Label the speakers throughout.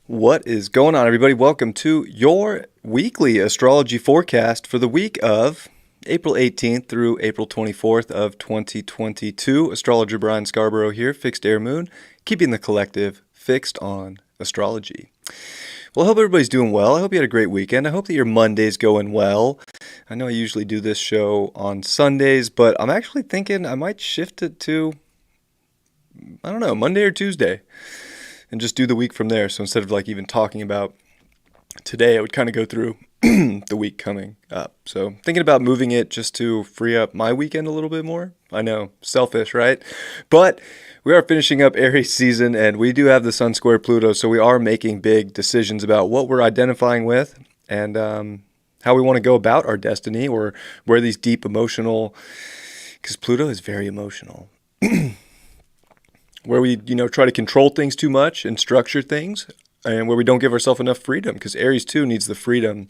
Speaker 1: What is going on, everybody? Welcome to your weekly astrology forecast for the week of April 18th through April 24th of 2022. Astrologer Brian Scarborough here, Fixed Air Moon, keeping the collective fixed on astrology. Well, I hope everybody's doing well. I hope you had a great weekend. I hope that your Monday's going well. I know I usually do this show on Sundays, but I'm actually thinking I might shift it to, Monday or Tuesday, and just do the week from there. So instead of like even talking about today, I would kind of go through the week coming up. So thinking about moving it just to free up my weekend a little bit more. I know, selfish, right? But we are finishing up Aries season, and we do have the Sun square Pluto, so we are making big decisions about what we're identifying with and how we want to go about our destiny, or where these deep emotional, because Pluto is very emotional, where we, try to control things too much and structure things, and where we don't give ourselves enough freedom, because Aries too needs the freedom.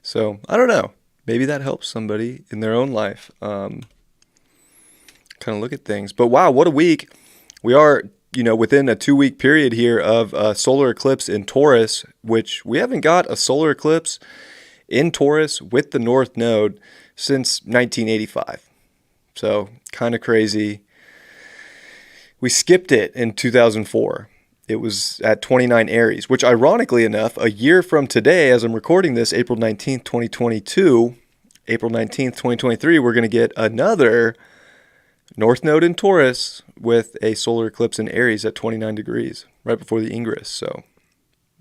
Speaker 1: So I don't know. Maybe that helps somebody in their own life kind of look at things. But wow, what a week. We are, within a 2-week period here of a solar eclipse in Taurus, which we haven't got a solar eclipse in Taurus with the North Node since 1985. So kind of crazy. We skipped it in 2004. It was at 29 Aries, which ironically enough, a year from today, as I'm recording this, April 19th, 2022, April 19th, 2023, we're going to get another North Node in Taurus with a solar eclipse in Aries at 29 degrees, right before the ingress. So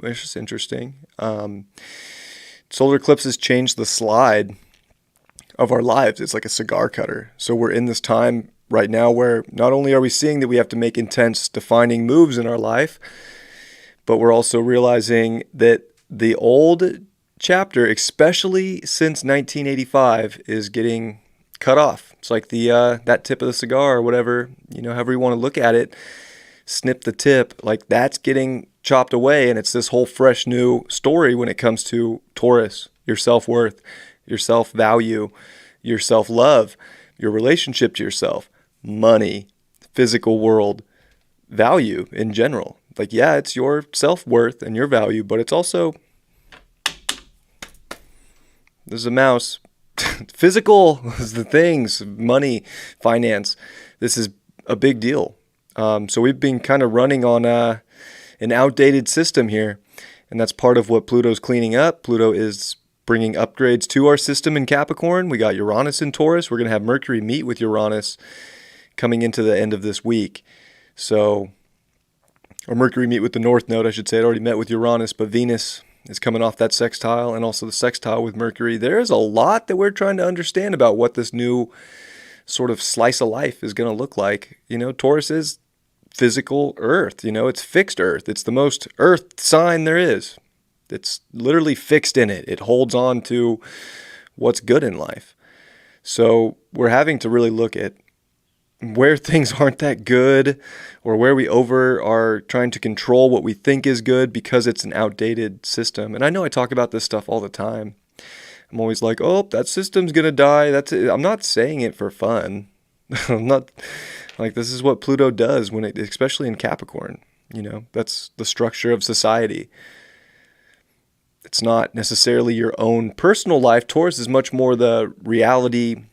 Speaker 1: it's just interesting. Solar eclipses change the slide of our lives. It's like a cigar cutter. So we're in this time right now where not only are we seeing that we have to make intense defining moves in our life, but we're also realizing that the old chapter, especially since 1985, is getting cut off. It's like the that tip of the cigar, or whatever, however you want to look at it, snip the tip, like that's getting chopped away, and it's this whole fresh new story when it comes to Taurus, your self-worth, your self-value, your self-love, your relationship to yourself, money, physical world, value in general. Like, yeah, it's your self-worth and your value, but it's also, there's a mouse. Physical is the things, money, finance. This is a big deal. So we've been kind of running on an outdated system here, and that's part of what Pluto's cleaning up. Pluto is bringing upgrades to our system in Capricorn. We got Uranus in Taurus. We're going to have Mercury meet with Uranus coming into the end of this week. So, or Mercury meet with the North Node, I should say. It already met with Uranus, but Venus is coming off that sextile, and also the sextile with Mercury. There's a lot that we're trying to understand about what this new sort of slice of life is going to look like. Taurus is physical Earth. It's fixed Earth. It's the most Earth sign there is. It's literally fixed in it. It holds on to what's good in life. So we're having to really look at where things aren't that good, or where we are trying to control what we think is good because it's an outdated system. And I know I talk about this stuff all the time. I'm always like, oh, that system's going to die. That's it. I'm not saying it for fun. I'm not like, this is what Pluto does especially in Capricorn. That's the structure of society. It's not necessarily your own personal life. Taurus is much more the reality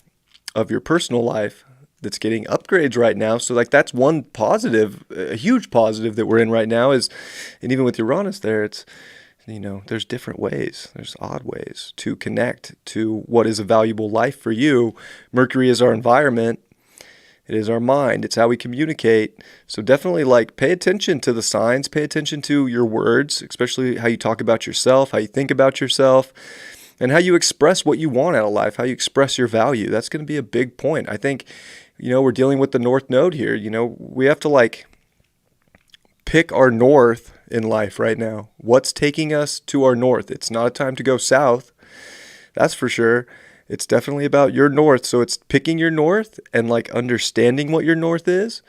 Speaker 1: of your personal life that's getting upgrades right now. So like, that's one positive, a huge positive that we're in right now is, and even with Uranus there, it's, there's different ways, there's odd ways to connect to what is a valuable life for you. Mercury is our environment. It is our mind. It's how we communicate. So definitely pay attention to the signs, pay attention to your words, especially how you talk about yourself, how you think about yourself, and how you express what you want out of life, how you express your value. That's going to be a big point. I think, we're dealing with the North Node here. We have to pick our north in life right now. What's taking us to our north? It's not a time to go south. That's for sure. It's definitely about your north. So it's picking your north and understanding what your north is.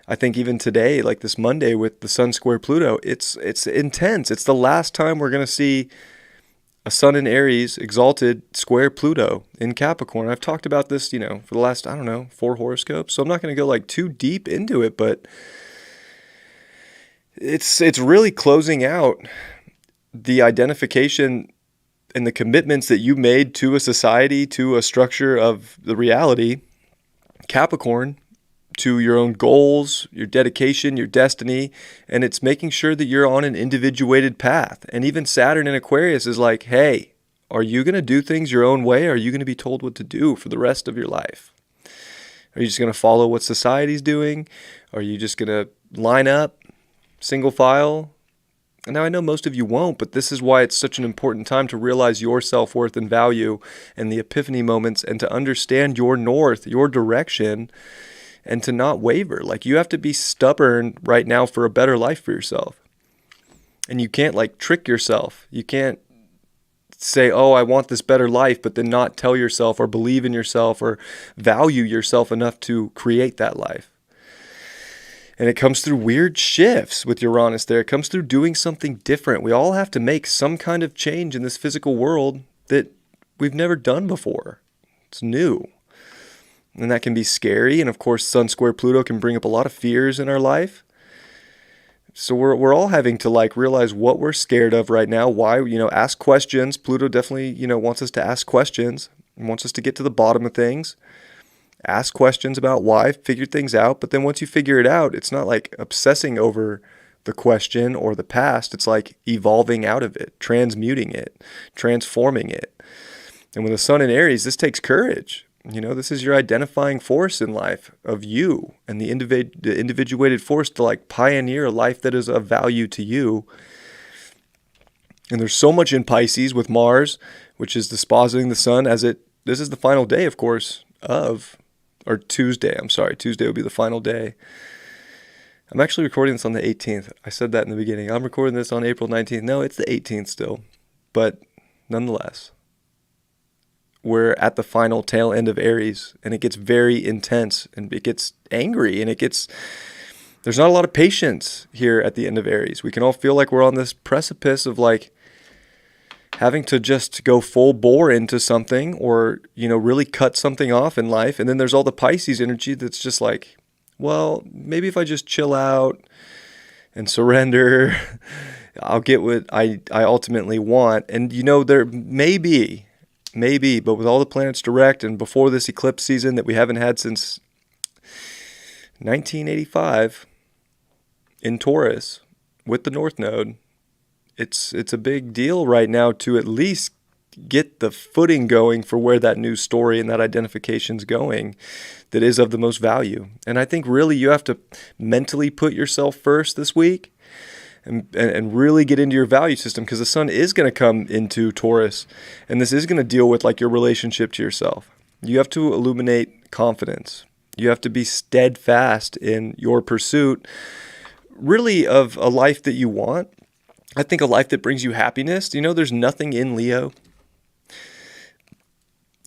Speaker 1: I think even today, this Monday with the Sun square Pluto, it's intense. It's the last time we're going to see a Sun in Aries exalted square Pluto in Capricorn. I've talked about this, for the last, 4 horoscopes. So I'm not going to go too deep into it, but It's really closing out the identification and the commitments that you made to a society, to a structure of the reality, Capricorn, to your own goals, your dedication, your destiny, and it's making sure that you're on an individuated path. And even Saturn in Aquarius is like, hey, are you going to do things your own way? Or are you going to be told what to do for the rest of your life? Are you just going to follow what society's doing? Are you just going to line up, single file? Now, I know most of you won't, but this is why it's such an important time to realize your self-worth and value and the epiphany moments, and to understand your north, your direction, and to not waver. Like, you have to be stubborn right now for a better life for yourself. And you can't like trick yourself. You can't say, oh, I want this better life, but then not tell yourself or believe in yourself or value yourself enough to create that life. And it comes through weird shifts with Uranus there. It comes through doing something different. We all have to make some kind of change in this physical world that we've never done before. It's new. And that can be scary. And of course, Sun square Pluto can bring up a lot of fears in our life. So we're all having to like realize what we're scared of right now. Why, ask questions. Pluto definitely, wants us to ask questions and wants us to get to the bottom of things. Ask questions about why, figure things out. But then once you figure it out, it's not like obsessing over the question or the past. It's like evolving out of it, transmuting it, transforming it. And with the sun in Aries, this takes courage. This is your identifying force in life of you and the individuated force to like pioneer a life that is of value to you. And there's so much in Pisces with Mars, which is dispositing the sun this is the final day, of course, Tuesday would be the final day. I'm actually recording this on the 18th. I said that in the beginning. I'm recording this on April 19th. No, it's the 18th still. But nonetheless, we're at the final tail end of Aries, and it gets very intense, and it gets angry, and there's not a lot of patience here at the end of Aries. We can all feel like we're on this precipice of like having to just go full bore into something or, really cut something off in life. And then there's all the Pisces energy that's just like, well, maybe if I just chill out and surrender, I'll get what I ultimately want. And, there maybe, but with all the planets direct and before this eclipse season that we haven't had since 1985 in Taurus with the North Node, it's a big deal right now to at least get the footing going for where that new story and that identification's going that is of the most value. And I think really you have to mentally put yourself first this week and really get into your value system, because the sun is going to come into Taurus, and this is going to deal with like your relationship to yourself. You have to illuminate confidence. You have to be steadfast in your pursuit, really, of a life that you want. I think a life that brings you happiness. There's nothing in Leo.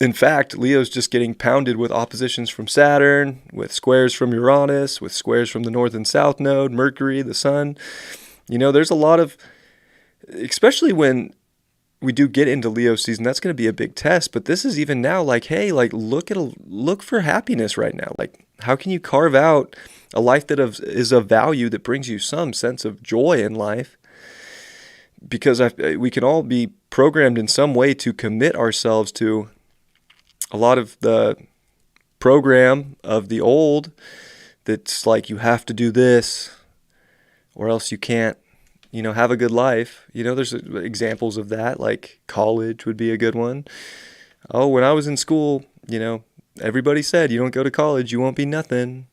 Speaker 1: In fact, Leo's just getting pounded with oppositions from Saturn, with squares from Uranus, with squares from the North and South Node, Mercury, the Sun. There's a lot of, especially when we do get into Leo season, that's going to be a big test. But this is even now like, hey, like look for happiness right now. Like, how can you carve out a life that is of value, that brings you some sense of joy in life? Because we can all be programmed in some way to commit ourselves to a lot of the program of the old that's like, you have to do this or else you can't, have a good life. There's examples of that, like college would be a good one. Oh, when I was in school, everybody said, you don't go to college, you won't be nothing.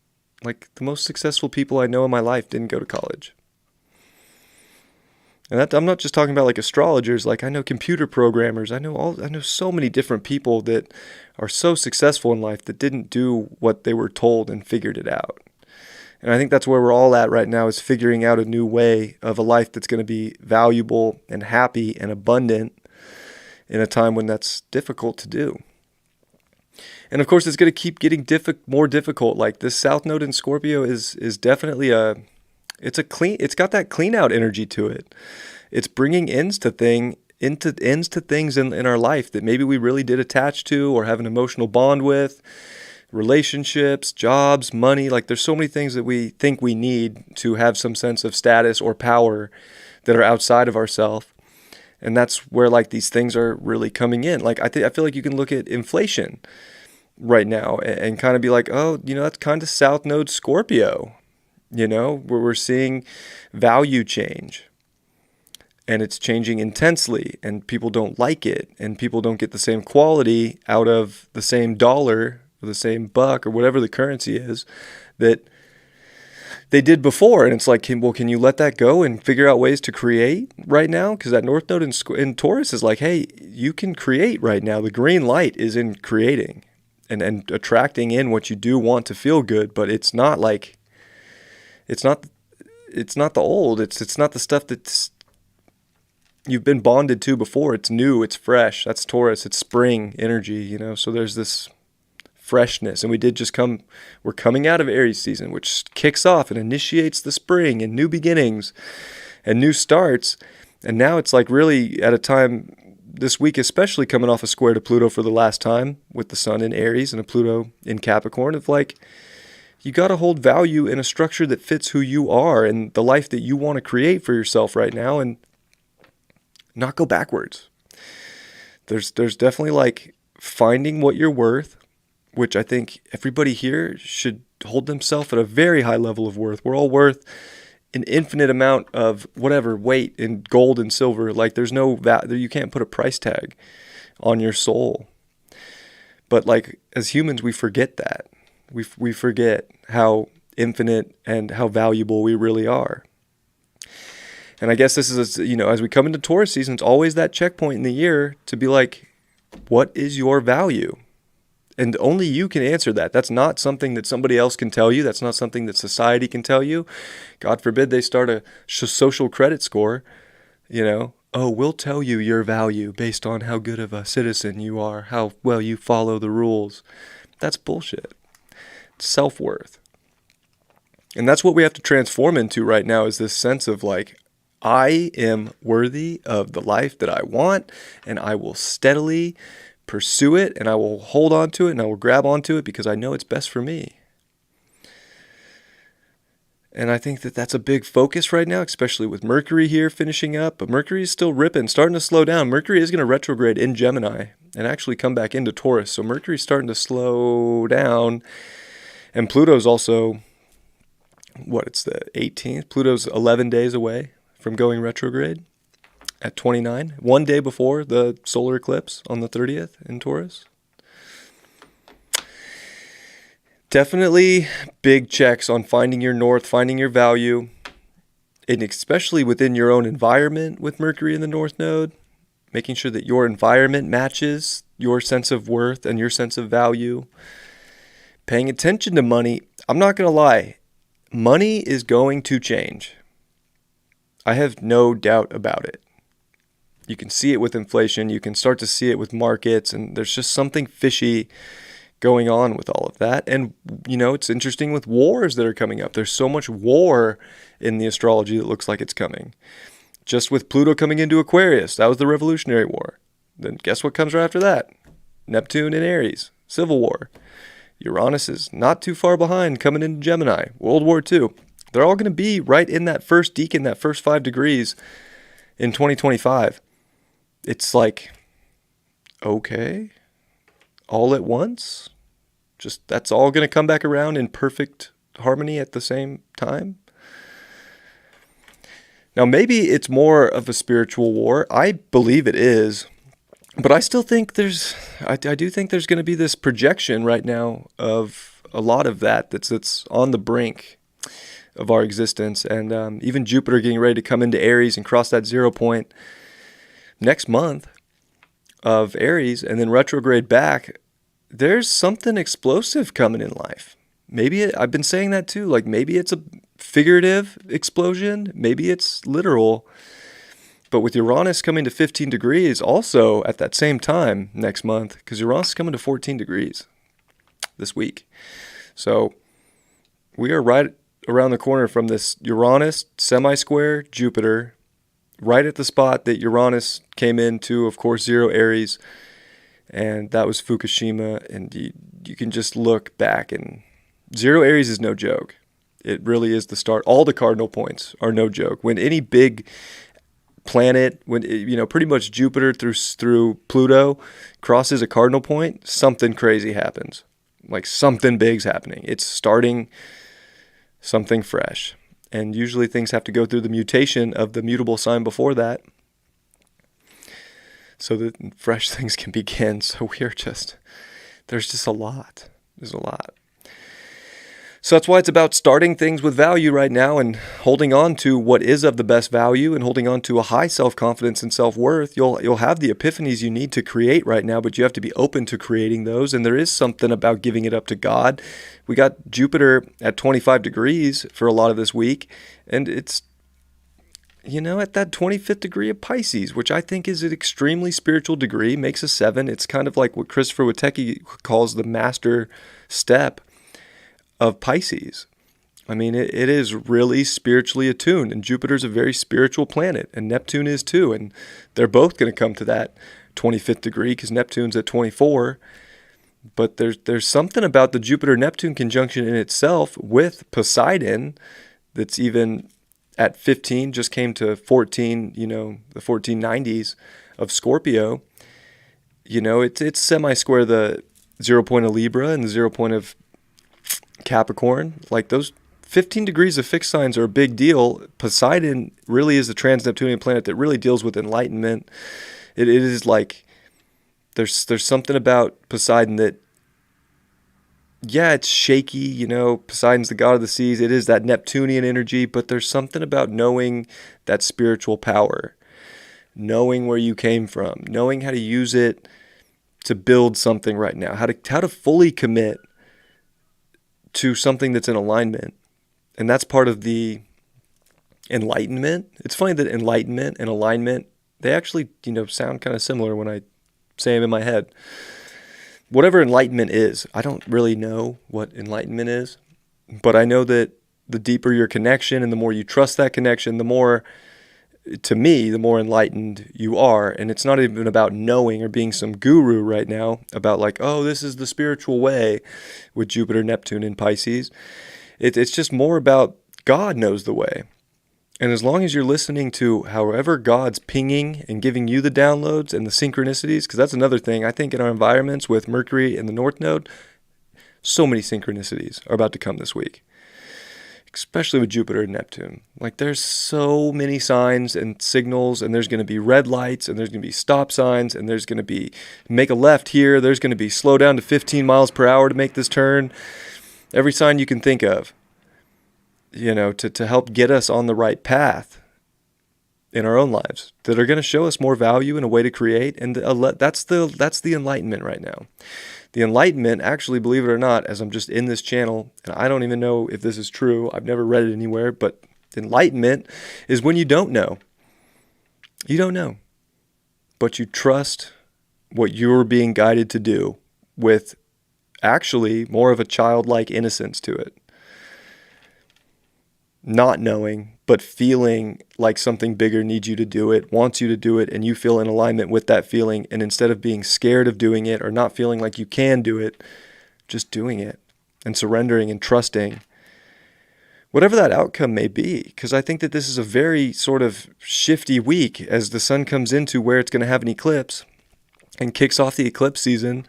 Speaker 1: Like, the most successful people I know in my life didn't go to college. And I'm not just talking about like astrologers. Like, I know computer programmers. I know so many different people that are so successful in life that didn't do what they were told and figured it out. And I think that's where we're all at right now, is figuring out a new way of a life that's going to be valuable and happy and abundant in a time when that's difficult to do. And of course, it's going to keep getting more difficult. Like, this South Node in Scorpio is definitely it's got that clean out energy to it. It's bringing ends to things in our life that maybe we really did attach to or have an emotional bond with. relationships, jobs, money. Like there's so many things that we think we need to have some sense of status or power that are outside of ourselves. And that's where like these things are really coming in. Like I feel like you can look at inflation right now and kind of be like, oh, that's kind of South Node Scorpio, where we're seeing value change. And it's changing intensely, and people don't like it, and people don't get the same quality out of the same dollar or the same buck or whatever the currency is that they did before. And it's like, can you let that go and figure out ways to create right now? Because that North Node in Taurus is like, hey, you can create right now. The green light is in creating and attracting in what you do want to feel good, but it's not like, it's not the old. It's not the stuff that's you've been bonded to before. It's new, it's fresh. That's Taurus. It's spring energy, so there's this freshness. And we're coming out of Aries season, which kicks off and initiates the spring and new beginnings and new starts. And now it's like really at a time this week, especially coming off a square to Pluto for the last time with the sun in Aries and a Pluto in Capricorn, of like, you got to hold value in a structure that fits who you are and the life that you want to create for yourself right now, and not go backwards. There's definitely like finding what you're worth, which I think everybody here should hold themselves at a very high level of worth. We're all worth an infinite amount of whatever weight in gold and silver. Like there's no value, you can't put a price tag on your soul. But like as humans, we forget that. We forget how infinite and how valuable we really are. And I guess this is, as we come into Taurus season, it's always that checkpoint in the year to be like, what is your value? And only you can answer that. That's not something that somebody else can tell you. That's not something that society can tell you. God forbid they start a social credit score, oh, we'll tell you your value based on how good of a citizen you are, how well you follow the rules. That's bullshit. It's self-worth. And that's what we have to transform into right now, is this sense of like, I am worthy of the life that I want, and I will steadily pursue it, and I will hold on to it, and I will grab onto it because I know it's best for me. And I think that that's a big focus right now, especially with Mercury here finishing up. But Mercury is still ripping, starting to slow down. Mercury is going to retrograde in Gemini and actually come back into Taurus. So Mercury's starting to slow down. And Pluto's also, it's the 18th? Pluto's 11 days away from going retrograde at 29, one day before the solar eclipse on the 30th in Taurus. Definitely big checks on finding your north, finding your value, and especially within your own environment with Mercury in the North Node, making sure that your environment matches your sense of worth and your sense of value. Paying attention to money. I'm not going to lie, money is going to change. I have no doubt about it. You can see it with inflation. You can start to see it with markets. And there's just something fishy going on with all of that. And, it's interesting with wars that are coming up. There's so much war in the astrology that looks like it's coming. Just with Pluto coming into Aquarius, that was the Revolutionary War. Then guess what comes right after that? Neptune in Aries, Civil War. Uranus is not too far behind coming into Gemini, World War II. They're all going to be right in that first decan, that first 5 degrees in 2025. It's like, okay, all at once? Just that's all going to come back around in perfect harmony at the same time? Now, maybe it's more of a spiritual war. I believe it is. But I still think I do think there's going to be this projection right now of a lot of that's on the brink of our existence. And even Jupiter getting ready to come into Aries and cross that 0 point next month of Aries and then retrograde back. There's something explosive coming in life. Maybe I've been saying that too. Like maybe it's a figurative explosion. Maybe it's literal. But with Uranus coming to 15 degrees also at that same time next month, because Uranus is coming to 14 degrees this week. So we are right around the corner from this Uranus semi-square Jupiter, right at the spot that Uranus came into, of course, 0 Aries. and that was Fukushima. And you can just look back, and 0 Aries is no joke. It really is the start. All the cardinal points are no joke. When any big planet, pretty much Jupiter through Pluto crosses a cardinal point, something crazy happens. Like something big's happening. It's starting something fresh. And usually things have to go through the mutation of the mutable sign before that, so that fresh things can begin. So there's just a lot. There's a lot. So that's why it's about starting things with value right now and holding on to what is of the best value and holding on to a high self-confidence and self-worth. You'll have the epiphanies you need to create right now, but you have to be open to creating those. And there is something about giving it up to God. We got Jupiter at 25 degrees for a lot of this week, and it's at that 25th degree of Pisces, which I think is an extremely spiritual degree, makes a 7. It's kind of like what Christopher Witecki calls the master step of Pisces. I mean, it is really spiritually attuned, and Jupiter's a very spiritual planet, and Neptune is too, and they're both going to come to that 25th degree because Neptune's at 24. But there's something about the Jupiter-Neptune conjunction in itself with Poseidon that's even at 15, just came to 14, the 1490s of Scorpio. It's semi-square the 0 point of Libra and the 0 point of Capricorn. Like those 15 degrees of fixed signs are a big deal. Poseidon really is the trans-Neptunian planet that really deals with enlightenment. It is like there's something about Poseidon that, it's shaky, Poseidon's the god of the seas. It is that Neptunian energy, but there's something about knowing that spiritual power, knowing where you came from, knowing how to use it to build something right now, how to fully commit to something that's in alignment. And that's part of the Enlightenment. It's funny that Enlightenment and alignment, they actually, sound kind of similar when I say them in my head. Whatever enlightenment is, I don't really know what enlightenment is, but I know that the deeper your connection and the more you trust that connection, the more, to me, the more enlightened you are. And it's not even about knowing or being some guru right now about like, oh, this is the spiritual way with Jupiter, Neptune, and Pisces. It's just more about God knows the way. And as long as you're listening to however God's pinging and giving you the downloads and the synchronicities, because that's another thing, I think in our environments with Mercury and the North Node, so many synchronicities are about to come this week, especially with Jupiter and Neptune. Like there's so many signs and signals, and there's going to be red lights, and there's going to be stop signs, and there's going to be make a left here, there's going to be slow down to 15 miles per hour to make this turn. Every sign you can think of. To help get us on the right path in our own lives that are going to show us more value and a way to create. And that's the Enlightenment right now. The Enlightenment, actually, believe it or not, as I'm just in this channel, and I don't even know if this is true, I've never read it anywhere, but Enlightenment is when you don't know. You don't know, but you trust what you're being guided to do with actually more of a childlike innocence to it. Not knowing, but feeling like something bigger needs you to do it, wants you to do it, and you feel in alignment with that feeling. And instead of being scared of doing it or not feeling like you can do it, just doing it and surrendering and trusting whatever that outcome may be. Because I think that this is a very sort of shifty week as the sun comes into where it's going to have an eclipse and kicks off the eclipse season.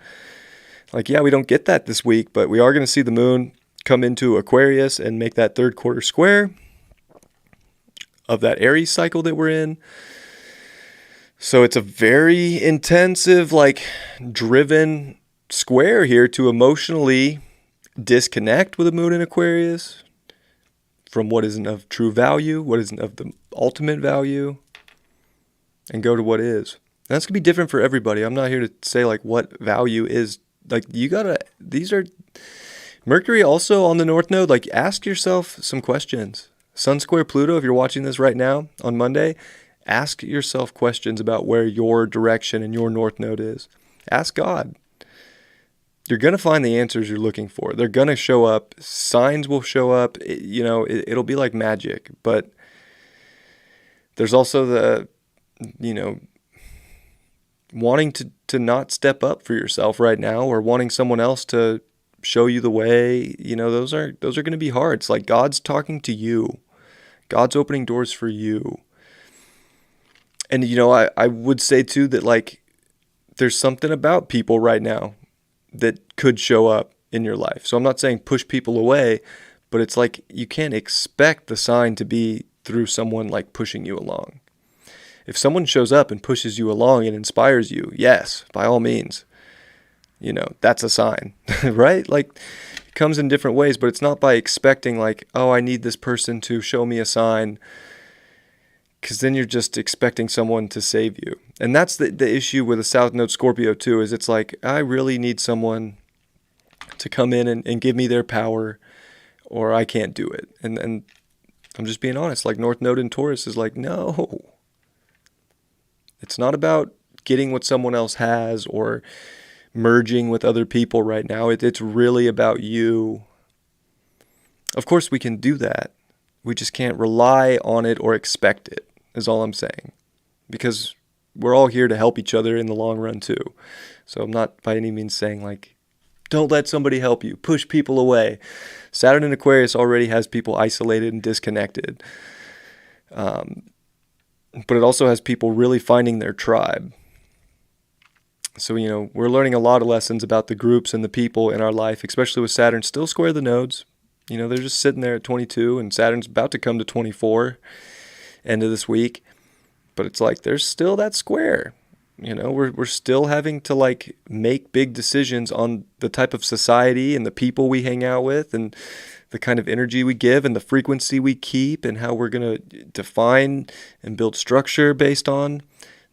Speaker 1: Like, we don't get that this week, but we are going to see the moon come into Aquarius and make that third quarter square of that Aries cycle that we're in. So it's a very intensive, driven square here to emotionally disconnect with the moon in Aquarius from what isn't of true value, what isn't of the ultimate value, and go to what is. And that's going to be different for everybody. I'm not here to say what value is. These are Mercury also on the North Node. Ask yourself some questions. Sun square Pluto, if you're watching this right now on Monday, ask yourself questions about where your direction and your North Node is. Ask God. You're going to find the answers you're looking for. They're going to show up. Signs will show up. It'll be like magic. But there's also the, wanting to not step up for yourself right now, or wanting someone else to show you the way, those are going to be hard. It's like God's talking to you. God's opening doors for you. And, I would say too that like there's something about people right now that could show up in your life. So I'm not saying push people away, but it's like you can't expect the sign to be through someone like pushing you along. If someone shows up and pushes you along and inspires you, yes, by all means, that's a sign, right? Like it comes in different ways, but it's not by expecting like, oh, I need this person to show me a sign, because then you're just expecting someone to save you. And that's the issue with a South Node Scorpio too, is it's like, I really need someone to come in and give me their power, or I can't do it. And I'm just being honest, like North Node in Taurus is like, no. It's not about getting what someone else has or merging with other people right now. It's really about you. Of course we can do that. We just can't rely on it or expect it, is all I'm saying. Because we're all here to help each other in the long run too. So I'm not by any means saying like, don't let somebody help you. Push people away. Saturn in Aquarius already has people isolated and disconnected. But it also has people really finding their tribe. So, we're learning a lot of lessons about the groups and the people in our life, especially with Saturn still square the nodes. They're just sitting there at 22, and Saturn's about to come to 24 end of this week. But it's like there's still that square. We're still having to like make big decisions on the type of society and the people we hang out with, and the kind of energy we give and the frequency we keep, and how we're going to define and build structure based on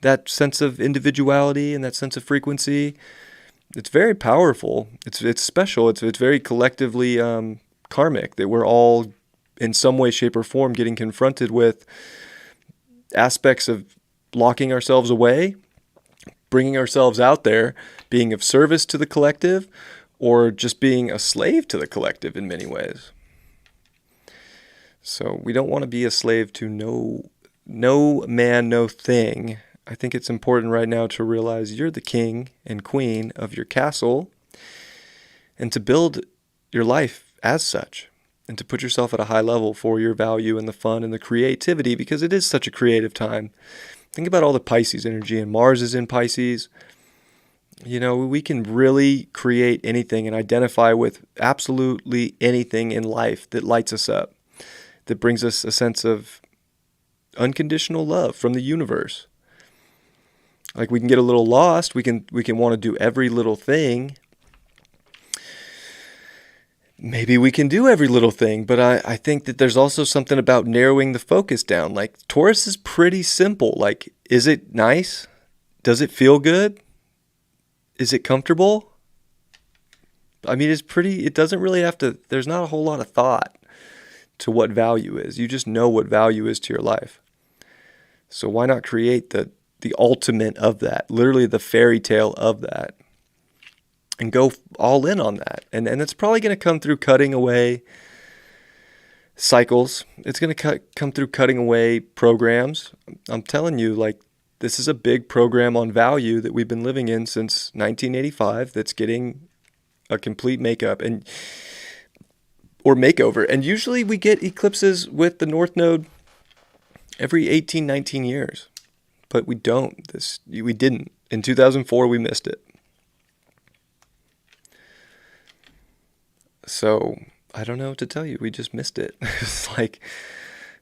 Speaker 1: that sense of individuality and that sense of frequency. It's very powerful. It's special. It's very collectively karmic, that we're all in some way, shape, or form getting confronted with aspects of locking ourselves away, bringing ourselves out there, being of service to the collective, or just being a slave to the collective in many ways. So we don't want to be a slave to no man, no thing. I think it's important right now to realize you're the king and queen of your castle, and to build your life as such, and to put yourself at a high level for your value and the fun and the creativity, because it is such a creative time. Think about all the Pisces energy, and Mars is in Pisces. We can really create anything and identify with absolutely anything in life that lights us up, that brings us a sense of unconditional love from the universe. Like we can get a little lost. We can want to do every little thing. Maybe we can do every little thing, but I think that there's also something about narrowing the focus down. Like Taurus is pretty simple. Like, is it nice? Does it feel good? Is it comfortable? I mean, it doesn't really have to, there's not a whole lot of thought to what value is. You just know what value is to your life. So why not create the ultimate of that, literally the fairy tale of that, and go all in on that. And it's probably going to come through cutting away cycles. It's going to come through cutting away programs. I'm telling you, like, this is a big program on value that we've been living in since 1985 that's getting a complete makeup or makeover. And usually we get eclipses with the North Node every 18, 19 years. But we don't. We didn't. In 2004, we missed it. So I don't know what to tell you. We just missed it. It's like,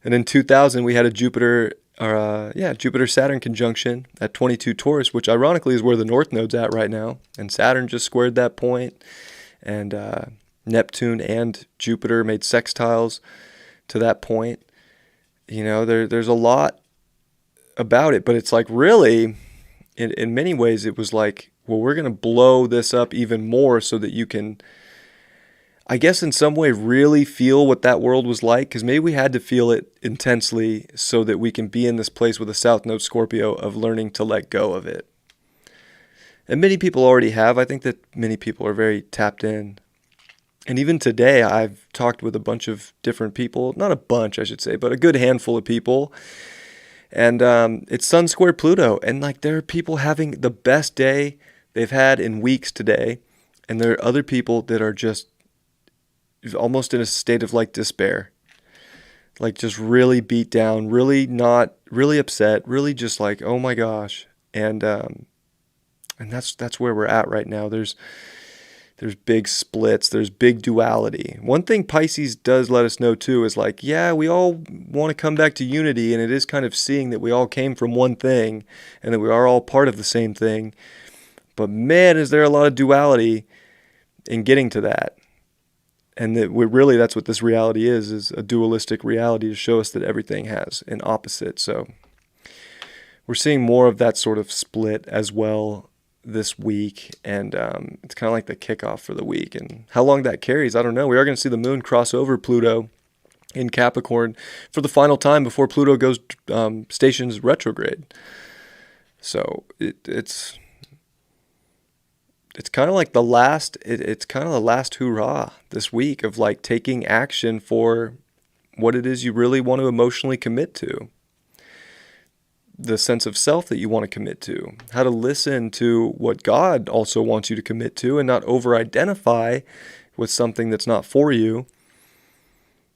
Speaker 1: and in 2000 we had a Jupiter-Saturn conjunction at 22 Taurus, which ironically is where the North Node's at right now. And Saturn just squared that point, and Neptune and Jupiter made sextiles to that point. There's a lot about it, but it's like really, in many ways, it was like, well, we're going to blow this up even more so that you can, I guess in some way, really feel what that world was like, because maybe we had to feel it intensely so that we can be in this place with a South Node Scorpio of learning to let go of it. And many people already have. I think that many people are very tapped in. And even today, I've talked with a bunch of different people, not a bunch, I should say, but a good handful of people. And it's Sun square Pluto. And like there are people having the best day they've had in weeks today. And there are other people that are just almost in a state of like despair. Like just really beat down, really not, really upset, really just like, oh my gosh. And that's where we're at right now. There's big splits, there's big duality. One thing Pisces does let us know too is like, yeah, we all want to come back to unity, and it is kind of seeing that we all came from one thing and that we are all part of the same thing. But man, is there a lot of duality in getting to that. And that that's what this reality is a dualistic reality to show us that everything has an opposite. So we're seeing more of that sort of split as well this week, and it's kind of like the kickoff for the week. And how long that carries, I don't know. We are going to see the moon cross over Pluto in Capricorn for the final time before Pluto goes stations retrograde. So it's kind of like the last. It's kind of the last hurrah this week of like taking action for what it is you really want to emotionally commit to. The sense of self that you want to commit to, how to listen to what God also wants you to commit to and not over-identify with something that's not for you.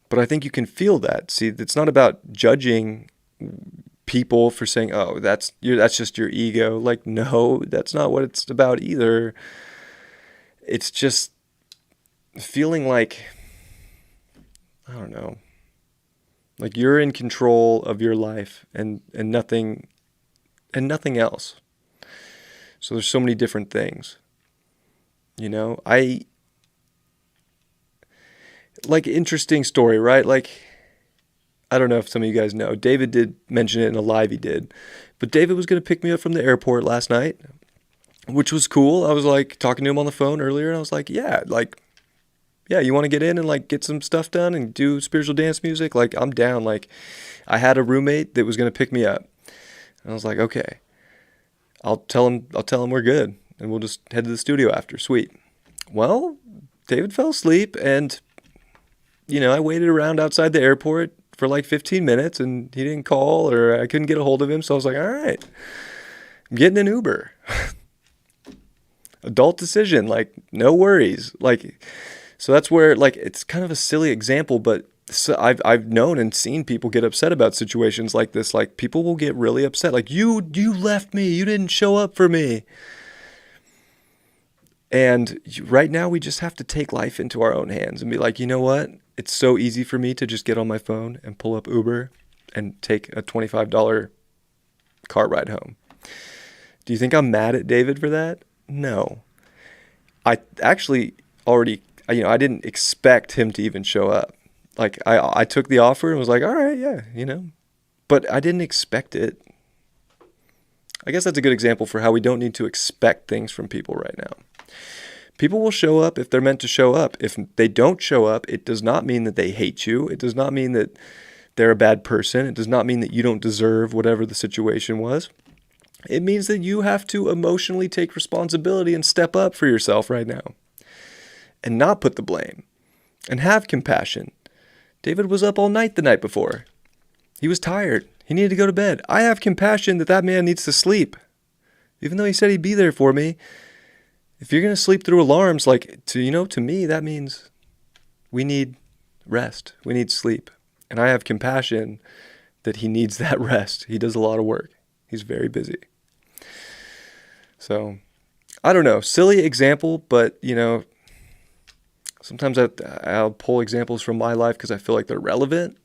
Speaker 1: But I think you can feel that. See, it's not about judging people for saying, oh, that's just your ego. Like, no, that's not what it's about either. It's just feeling like, I don't know, like you're in control of your life and nothing else. So there's so many different things. You know, like interesting story, right? Like, I don't know if some of you guys know, David did mention it in a live he did, but David was going to pick me up from the airport last night, which was cool. I was like talking to him on the phone earlier and I was like, yeah, you want to get in and like get some stuff done and do spiritual dance music? Like, I'm down. Like, I had a roommate that was going to pick me up. And I was like, okay, I'll tell him we're good. And we'll just head to the studio after. Sweet. Well, David fell asleep and, I waited around outside the airport for like 15 minutes and he didn't call or I couldn't get a hold of him. So I was like, all right, I'm getting an Uber. Adult decision. Like, no worries. Like, so that's where, like, it's kind of a silly example, but so I've known and seen people get upset about situations like this. Like, people will get really upset. Like, you left me. You didn't show up for me. And right now, we just have to take life into our own hands and be like, you know what? It's so easy for me to just get on my phone and pull up Uber and take a $25 car ride home. Do you think I'm mad at David for that? No. I actually already... I didn't expect him to even show up. Like, I took the offer and was like, all right, yeah, but I didn't expect it. I guess that's a good example for how we don't need to expect things from people right now. People will show up if they're meant to show up. If they don't show up, it does not mean that they hate you. It does not mean that they're a bad person. It does not mean that you don't deserve whatever the situation was. It means that you have to emotionally take responsibility and step up for yourself right now. And not put the blame, and have compassion. David was up all night the night before. He was tired. He needed to go to bed. I have compassion that man needs to sleep. Even though he said he'd be there for me, if you're going to sleep through alarms, like, to me, that means we need rest. We need sleep. And I have compassion that he needs that rest. He does a lot of work. He's very busy. So, I don't know. Silly example, but, sometimes I'll pull examples from my life because I feel like they're relevant.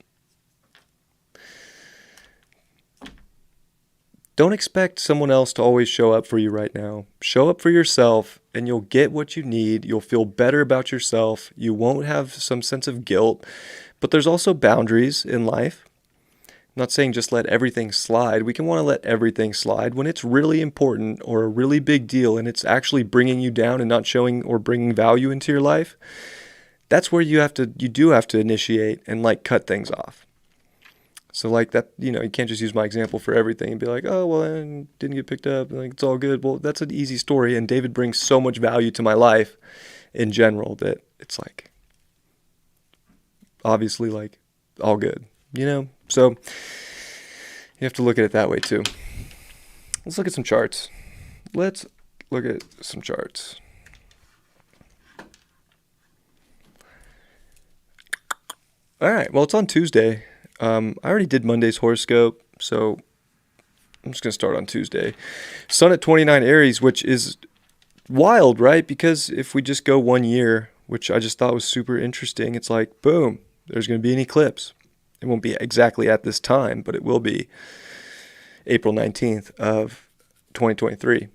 Speaker 1: Don't expect someone else to always show up for you right now. Show up for yourself and you'll get what you need. You'll feel better about yourself. You won't have some sense of guilt. But there's also boundaries in life. I'm not saying just let everything slide. We can want to let everything slide when it's really important or a really big deal and it's actually bringing you down and not showing or bringing value into your life. That's where you do have to initiate and like cut things off. So like that, you can't just use my example for everything and be like, oh, well, I didn't get picked up. Like, it's all good. Well, that's an easy story. And David brings so much value to my life in general that it's like, obviously like all good, So You have to look at it that way too. Let's look at some charts. Let's look at some charts. All right. Well, it's on Tuesday. I already did Monday's horoscope, so I'm just going to start on Tuesday. Sun at 29 Aries, which is wild, right? Because if we just go 1 year, which I just thought was super interesting, it's like, boom, there's going to be an eclipse. It won't be exactly at this time, but it will be April 19th of 2023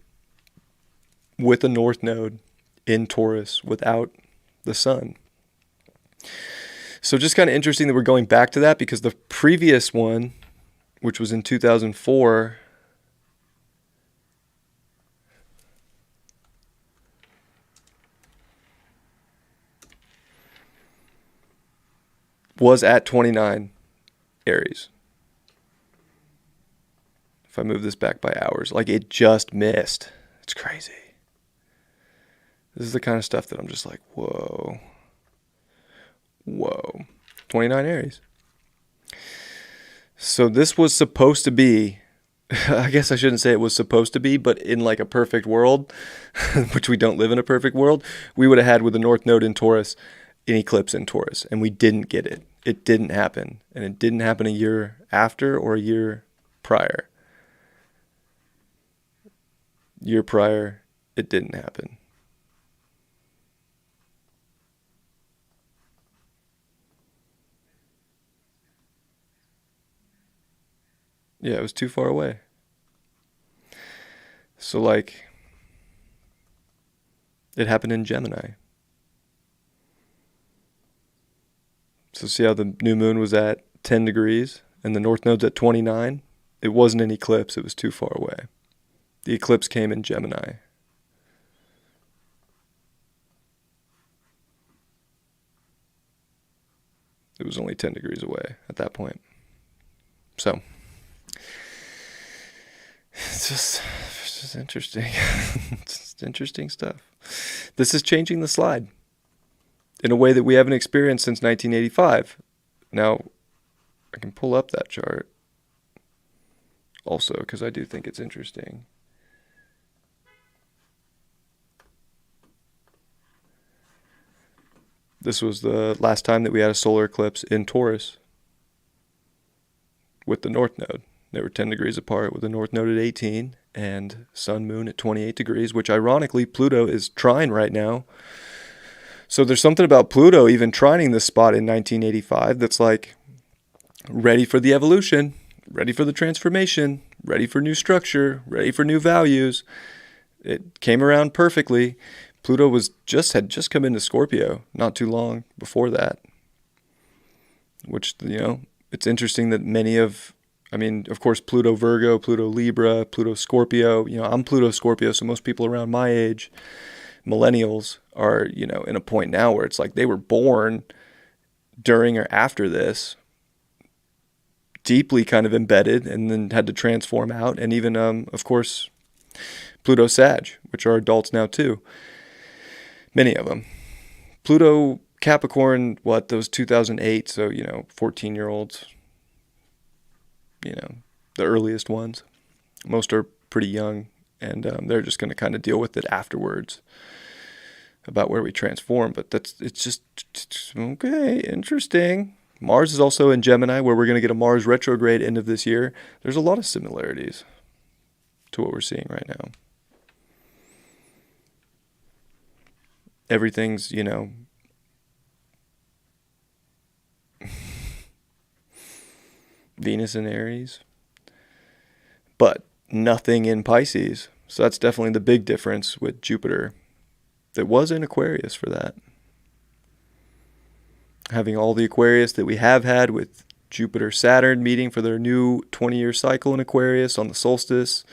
Speaker 1: with a north node in Taurus without the sun. So just kind of interesting that we're going back to that, because the previous one, which was in 2004, was at 29 Aries. If I move this back by hours, like it just missed. It's crazy. This is the kind of stuff that I'm just like, whoa. 29 Aries. So this was supposed to be, I guess I shouldn't say it was supposed to be, but in like a perfect world, which we don't live in a perfect world, we would have had, with the North Node in Taurus, an eclipse in Taurus, and we didn't get it. It didn't happen. And it didn't happen a year after or a year prior. Year prior, it didn't happen. Yeah, it was too far away. So like, it happened in Gemini. So see how the new moon was at 10 degrees and the north node's at 29? It wasn't an eclipse, it was too far away. The eclipse came in Gemini. It was only 10 degrees away at that point. So it's just interesting. It's just interesting stuff. This is changing the slide in a way that we haven't experienced since 1985. Now, I can pull up that chart also, because I do think it's interesting. This was the last time that we had a solar eclipse in Taurus with the north node. They were 10 degrees apart, with the north node at 18 and sun moon at 28 degrees, which ironically Pluto is trine right now. So there's something about Pluto even trining this spot in 1985 that's like ready for the evolution, ready for the transformation, ready for new structure, ready for new values. It came around perfectly. Pluto had just come into Scorpio not too long before that, which, it's interesting that of course, Pluto Virgo, Pluto Libra, Pluto Scorpio. I'm Pluto Scorpio, so most people around my age, millennials, are, in a point now where it's like they were born during or after this, deeply kind of embedded, and then had to transform out. And even, of course, Pluto Sag, which are adults now too. Many of them. Pluto Capricorn, those 2008, so, 14-year-olds, the earliest ones. Most are pretty young, and they're just going to kind of deal with it afterwards about where we transform. But it's just okay, interesting. Mars is also in Gemini, where we're going to get a Mars retrograde end of this year. There's a lot of similarities to what we're seeing right now. Everything's, Venus in Aries, but nothing in Pisces. So that's definitely the big difference with Jupiter. That was in Aquarius for that. Having all the Aquarius that we have had, with Jupiter-Saturn meeting for their new 20-year cycle in Aquarius on the solstice.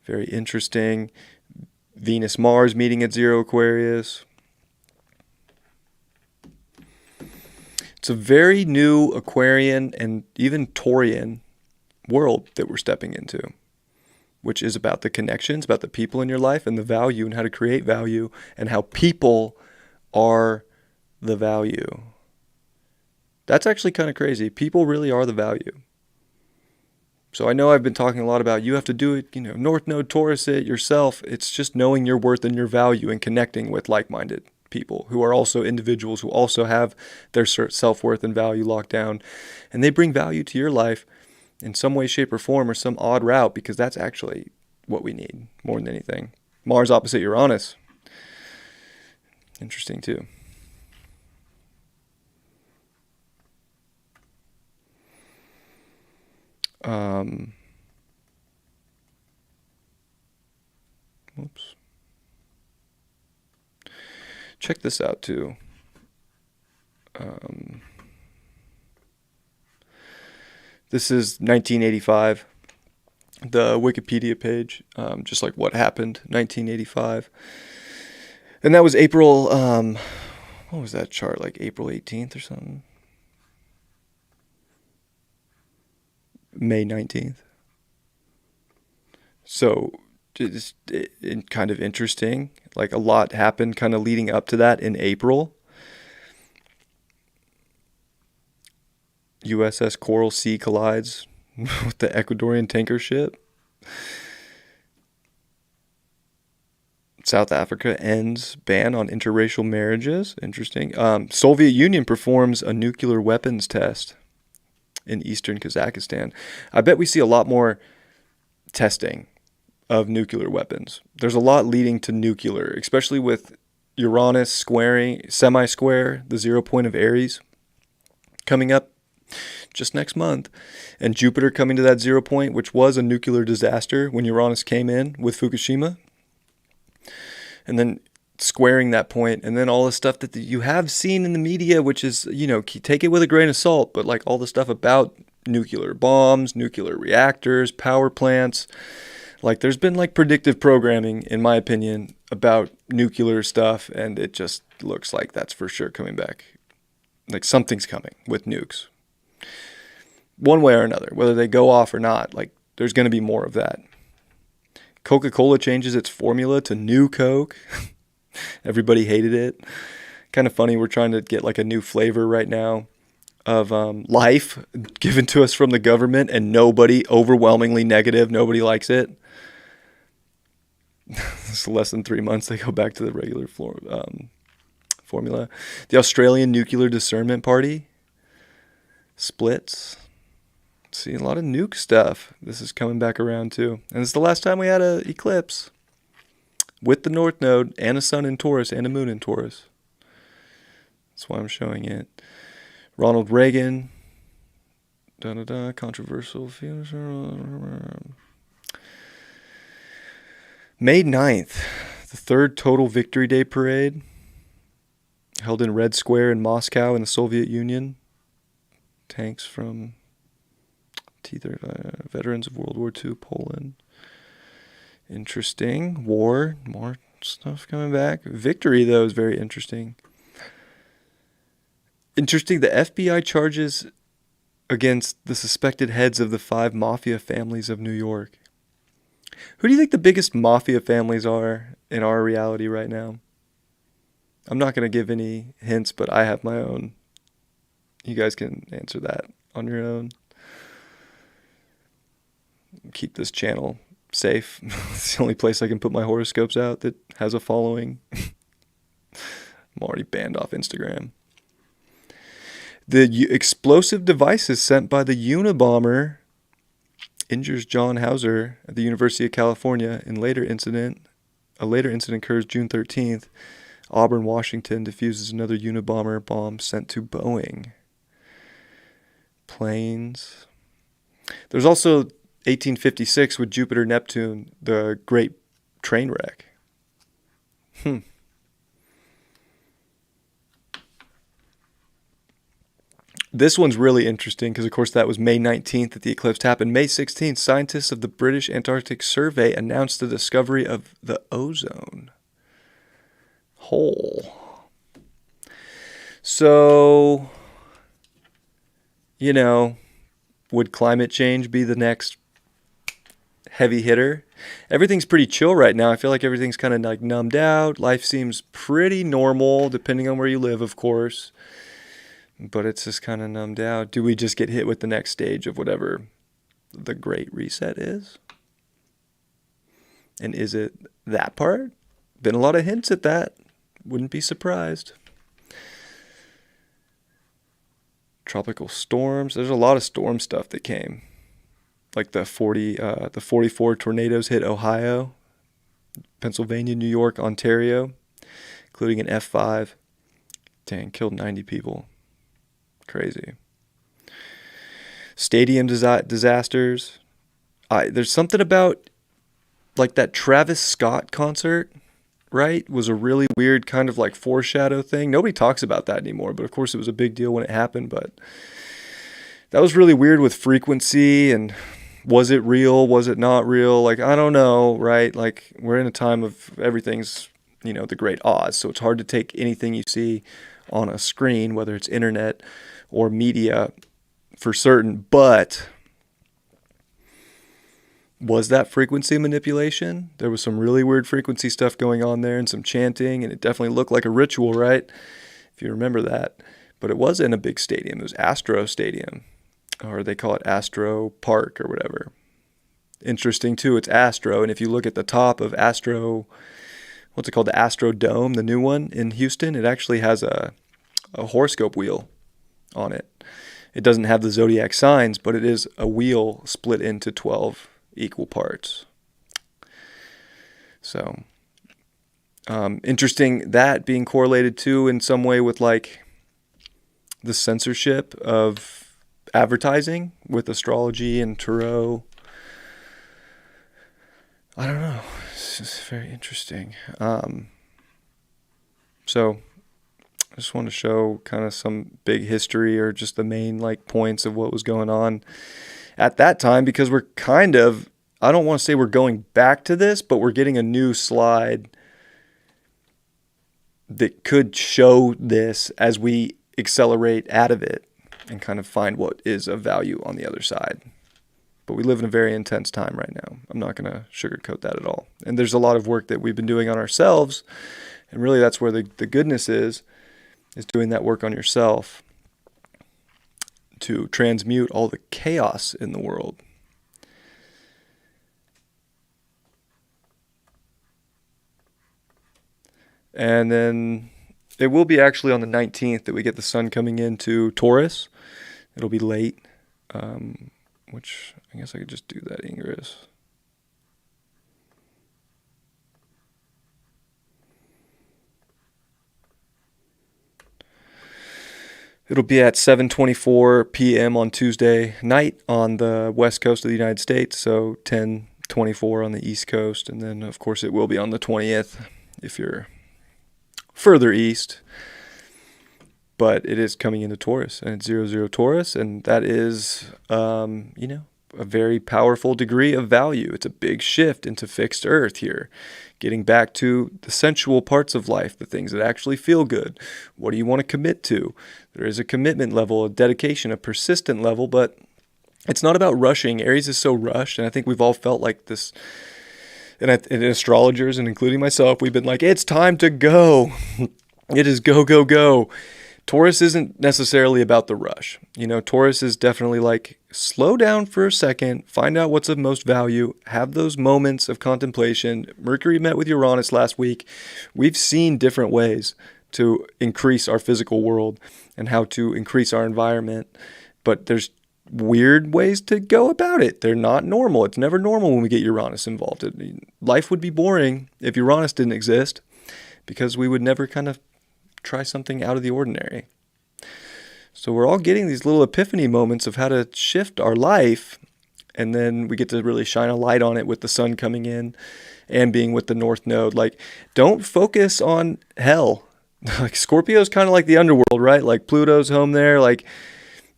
Speaker 1: Very interesting. Venus-Mars meeting at 0 Aquarius. It's a very new Aquarian and even Taurian world that we're stepping into, which is about the connections, about the people in your life and the value, and how to create value, and how people are the value. That's actually kind of crazy. People really are the value. So I know I've been talking a lot about you have to do it, North Node Taurus it yourself. It's just knowing your worth and your value and connecting with like-minded people who are also individuals who also have their self-worth and value locked down. And they bring value to your life in some way, shape, or form, or some odd route, because that's actually what we need more than anything. Mars opposite Uranus. Interesting too. Whoops. Check this out too. This is 1985, the Wikipedia page, just like what happened, 1985. And that was April, what was that chart, like April 18th or something? May 19th. So just kind of interesting. Like a lot happened kind of leading up to that in April. USS Coral Sea collides with the Ecuadorian tanker ship. South Africa ends ban on interracial marriages. Interesting. Soviet Union performs a nuclear weapons test in eastern Kazakhstan. I bet we see a lot more testing of nuclear weapons. There's a lot leading to nuclear, especially with Uranus squaring, semi-square, the 0 point of Aries coming up just next month, and Jupiter coming to that 0 point, which was a nuclear disaster when Uranus came in with Fukushima, and then squaring that point, and then all the stuff that you have seen in the media, which is, take it with a grain of salt, but like all the stuff about nuclear bombs, nuclear reactors, power plants, like there's been like predictive programming, in my opinion, about nuclear stuff, and it just looks like that's for sure coming back. Like something's coming with nukes. One way or another, whether they go off or not, like there's going to be more of that. Coca-Cola changes its formula to New Coke. Everybody hated it. Kind of funny, we're trying to get like a new flavor right now of life given to us from the government, and nobody, overwhelmingly negative, nobody likes it. It's less than 3 months, they go back to the regular formula. The Australian Nuclear Discernment Party splits. See, a lot of nuke stuff. This is coming back around too. And it's the last time we had an eclipse with the North Node and a sun in Taurus and a moon in Taurus. That's why I'm showing it. Ronald Reagan. Controversial. May 9th, the third total Victory Day parade held in Red Square in Moscow in the Soviet Union. Tanks from veterans of World War II, Poland. Interesting. War, more stuff coming back. Victory, though, is very interesting. Interesting, the FBI charges against the suspected heads of the 5 mafia families of New York. Who do you think the biggest mafia families are in our reality right now? I'm not going to give any hints, but I have my own. You guys can answer that on your own. Keep this channel safe. It's the only place I can put my horoscopes out that has a following. I'm already banned off Instagram. The explosive devices sent by the Unabomber injures John Hauser at the University of California. A later incident occurs June 13th. Auburn, Washington diffuses another Unabomber bomb sent to Boeing. Planes. There's also 1856 with Jupiter Neptune, the Great Train Wreck. This one's really interesting because, of course, that was May 19th that the eclipse happened. May 16th, scientists of the British Antarctic Survey announced the discovery of the ozone hole. So, would climate change be the next heavy hitter? Everything's pretty chill right now. I feel like everything's kind of like numbed out. Life seems pretty normal, depending on where you live, of course. But it's just kind of numbed out. Do we just get hit with the next stage of whatever the Great Reset is? And is it that part? Been a lot of hints at that. Wouldn't be surprised. Tropical storms. There's a lot of storm stuff that came. Like the 44 tornadoes hit Ohio, Pennsylvania, New York, Ontario, including an F5. Dang, killed 90 people. Crazy. Stadium disasters. There's something about like that Travis Scott concert, right? Was a really weird kind of like foreshadow thing. Nobody talks about that anymore, but of course it was a big deal when it happened. But that was really weird with frequency, and was it real? Was it not real? Like, I don't know, right? Like, we're in a time of everything's, the great Oz. So it's hard to take anything you see on a screen, whether it's internet or media, for certain. But was that frequency manipulation? There was some really weird frequency stuff going on there and some chanting, and it definitely looked like a ritual, right? If you remember that. But it was in a big stadium. It was Astro Stadium, or they call it Astro Park or whatever. Interesting too, it's Astro, and if you look at the top of Astro, what's it called, the Astro Dome, the new one in Houston, it actually has a horoscope wheel on it. It doesn't have the zodiac signs, but it is a wheel split into 12 equal parts. So, interesting that being correlated too in some way with like the censorship of advertising with astrology and tarot. I don't know. It's just very interesting. So I just want to show kind of some big history, or just the main like points of what was going on at that time, because we're kind of, I don't want to say we're going back to this, but we're getting a new slide that could show this as we accelerate out of it and kind of find what is of value on the other side. But we live in a very intense time right now. I'm not going to sugarcoat that at all. And there's a lot of work that we've been doing on ourselves. And really that's where the goodness is doing that work on yourself to transmute all the chaos in the world. And then it will be actually on the 19th that we get the sun coming into Taurus. It'll be late, which I guess I could just do that ingress. It'll be at 7:24 p.m. on Tuesday night on the west coast of the United States, so 10:24 on the east coast, and then of course it will be on the 20th if you're further east. But it is coming into Taurus, and it's 00 Taurus, and that is, a very powerful degree of value. It's a big shift into fixed earth here, getting back to the sensual parts of life, the things that actually feel good. What do you want to commit to? There is a commitment level, a dedication, a persistent level, but it's not about rushing. Aries is so rushed, and I think we've all felt like this. And astrologers, and including myself, we've been like, it's time to go. It is go, go, go. Taurus isn't necessarily about the rush. Taurus is definitely like, slow down for a second, find out what's of most value, have those moments of contemplation. Mercury met with Uranus last week. We've seen different ways to increase our physical world and how to increase our environment, but there's weird ways to go about it. They're not normal. It's never normal when we get Uranus involved. Life would be boring if Uranus didn't exist, because we would never kind of try something out of the ordinary. So we're all getting these little epiphany moments of how to shift our life, and then we get to really shine a light on it with the sun coming in and being with the North Node. Like, don't focus on hell. Like, Scorpio's kind of like the underworld, right? Like, Pluto's home there. Like,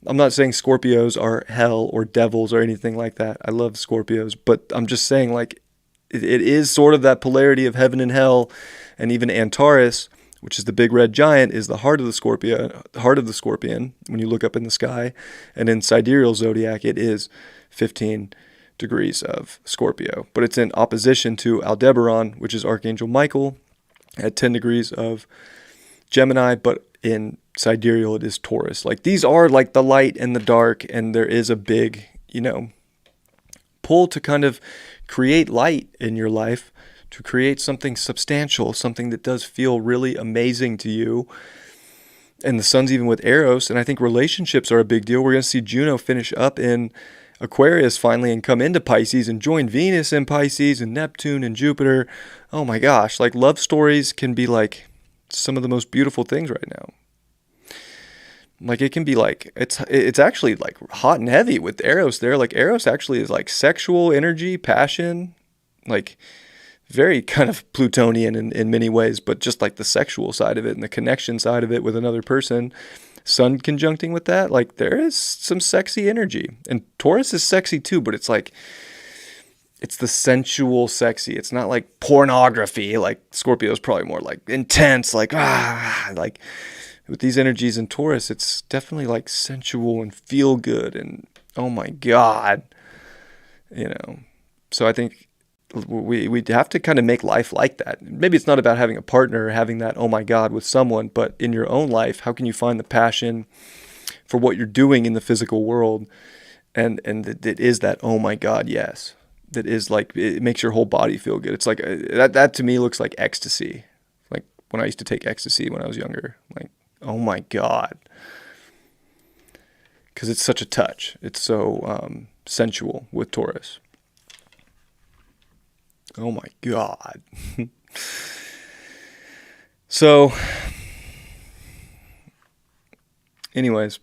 Speaker 1: I'm not saying Scorpios are hell or devils or anything like that. I love Scorpios, but I'm just saying, like, it is sort of that polarity of heaven and hell. And even Antares, which is the big red giant, is the heart of the scorpion when you look up in the sky. And in sidereal zodiac, it is 15 degrees of Scorpio. But it's in opposition to Aldebaran, which is Archangel Michael, at 10 degrees of Gemini, but in sidereal it is Taurus. Like, these are like the light and the dark, and there is a big, pull to kind of create light in your life, to create something substantial, something that does feel really amazing to you. And the sun's even with Eros, and I think relationships are a big deal. We're going to see Juno finish up in Aquarius finally and come into Pisces and join Venus in Pisces and Neptune and Jupiter. Oh my gosh, like love stories can be like some of the most beautiful things right now. Like it can be like, it's actually like hot and heavy with Eros there. Like Eros actually is like sexual energy, passion, like very kind of Plutonian in many ways, but just like the sexual side of it and the connection side of it with another person. Sun conjuncting with that, like there is some sexy energy. And Taurus is sexy too, but it's like, it's the sensual sexy. It's not like pornography. Like Scorpio is probably more like intense, like like with these energies in Taurus, it's definitely like sensual and feel good and oh my God, So I think we have to kind of make life like that. Maybe it's not about having a partner or having that oh my God with someone, but in your own life, how can you find the passion for what you're doing in the physical world? And it is that oh my God, yes. That is like, it makes your whole body feel good. It's like, that to me looks like ecstasy. Like when I used to take ecstasy when I was younger, like, oh my God. Because it's such a touch. It's so sensual with Taurus. Oh my God. So, anyways,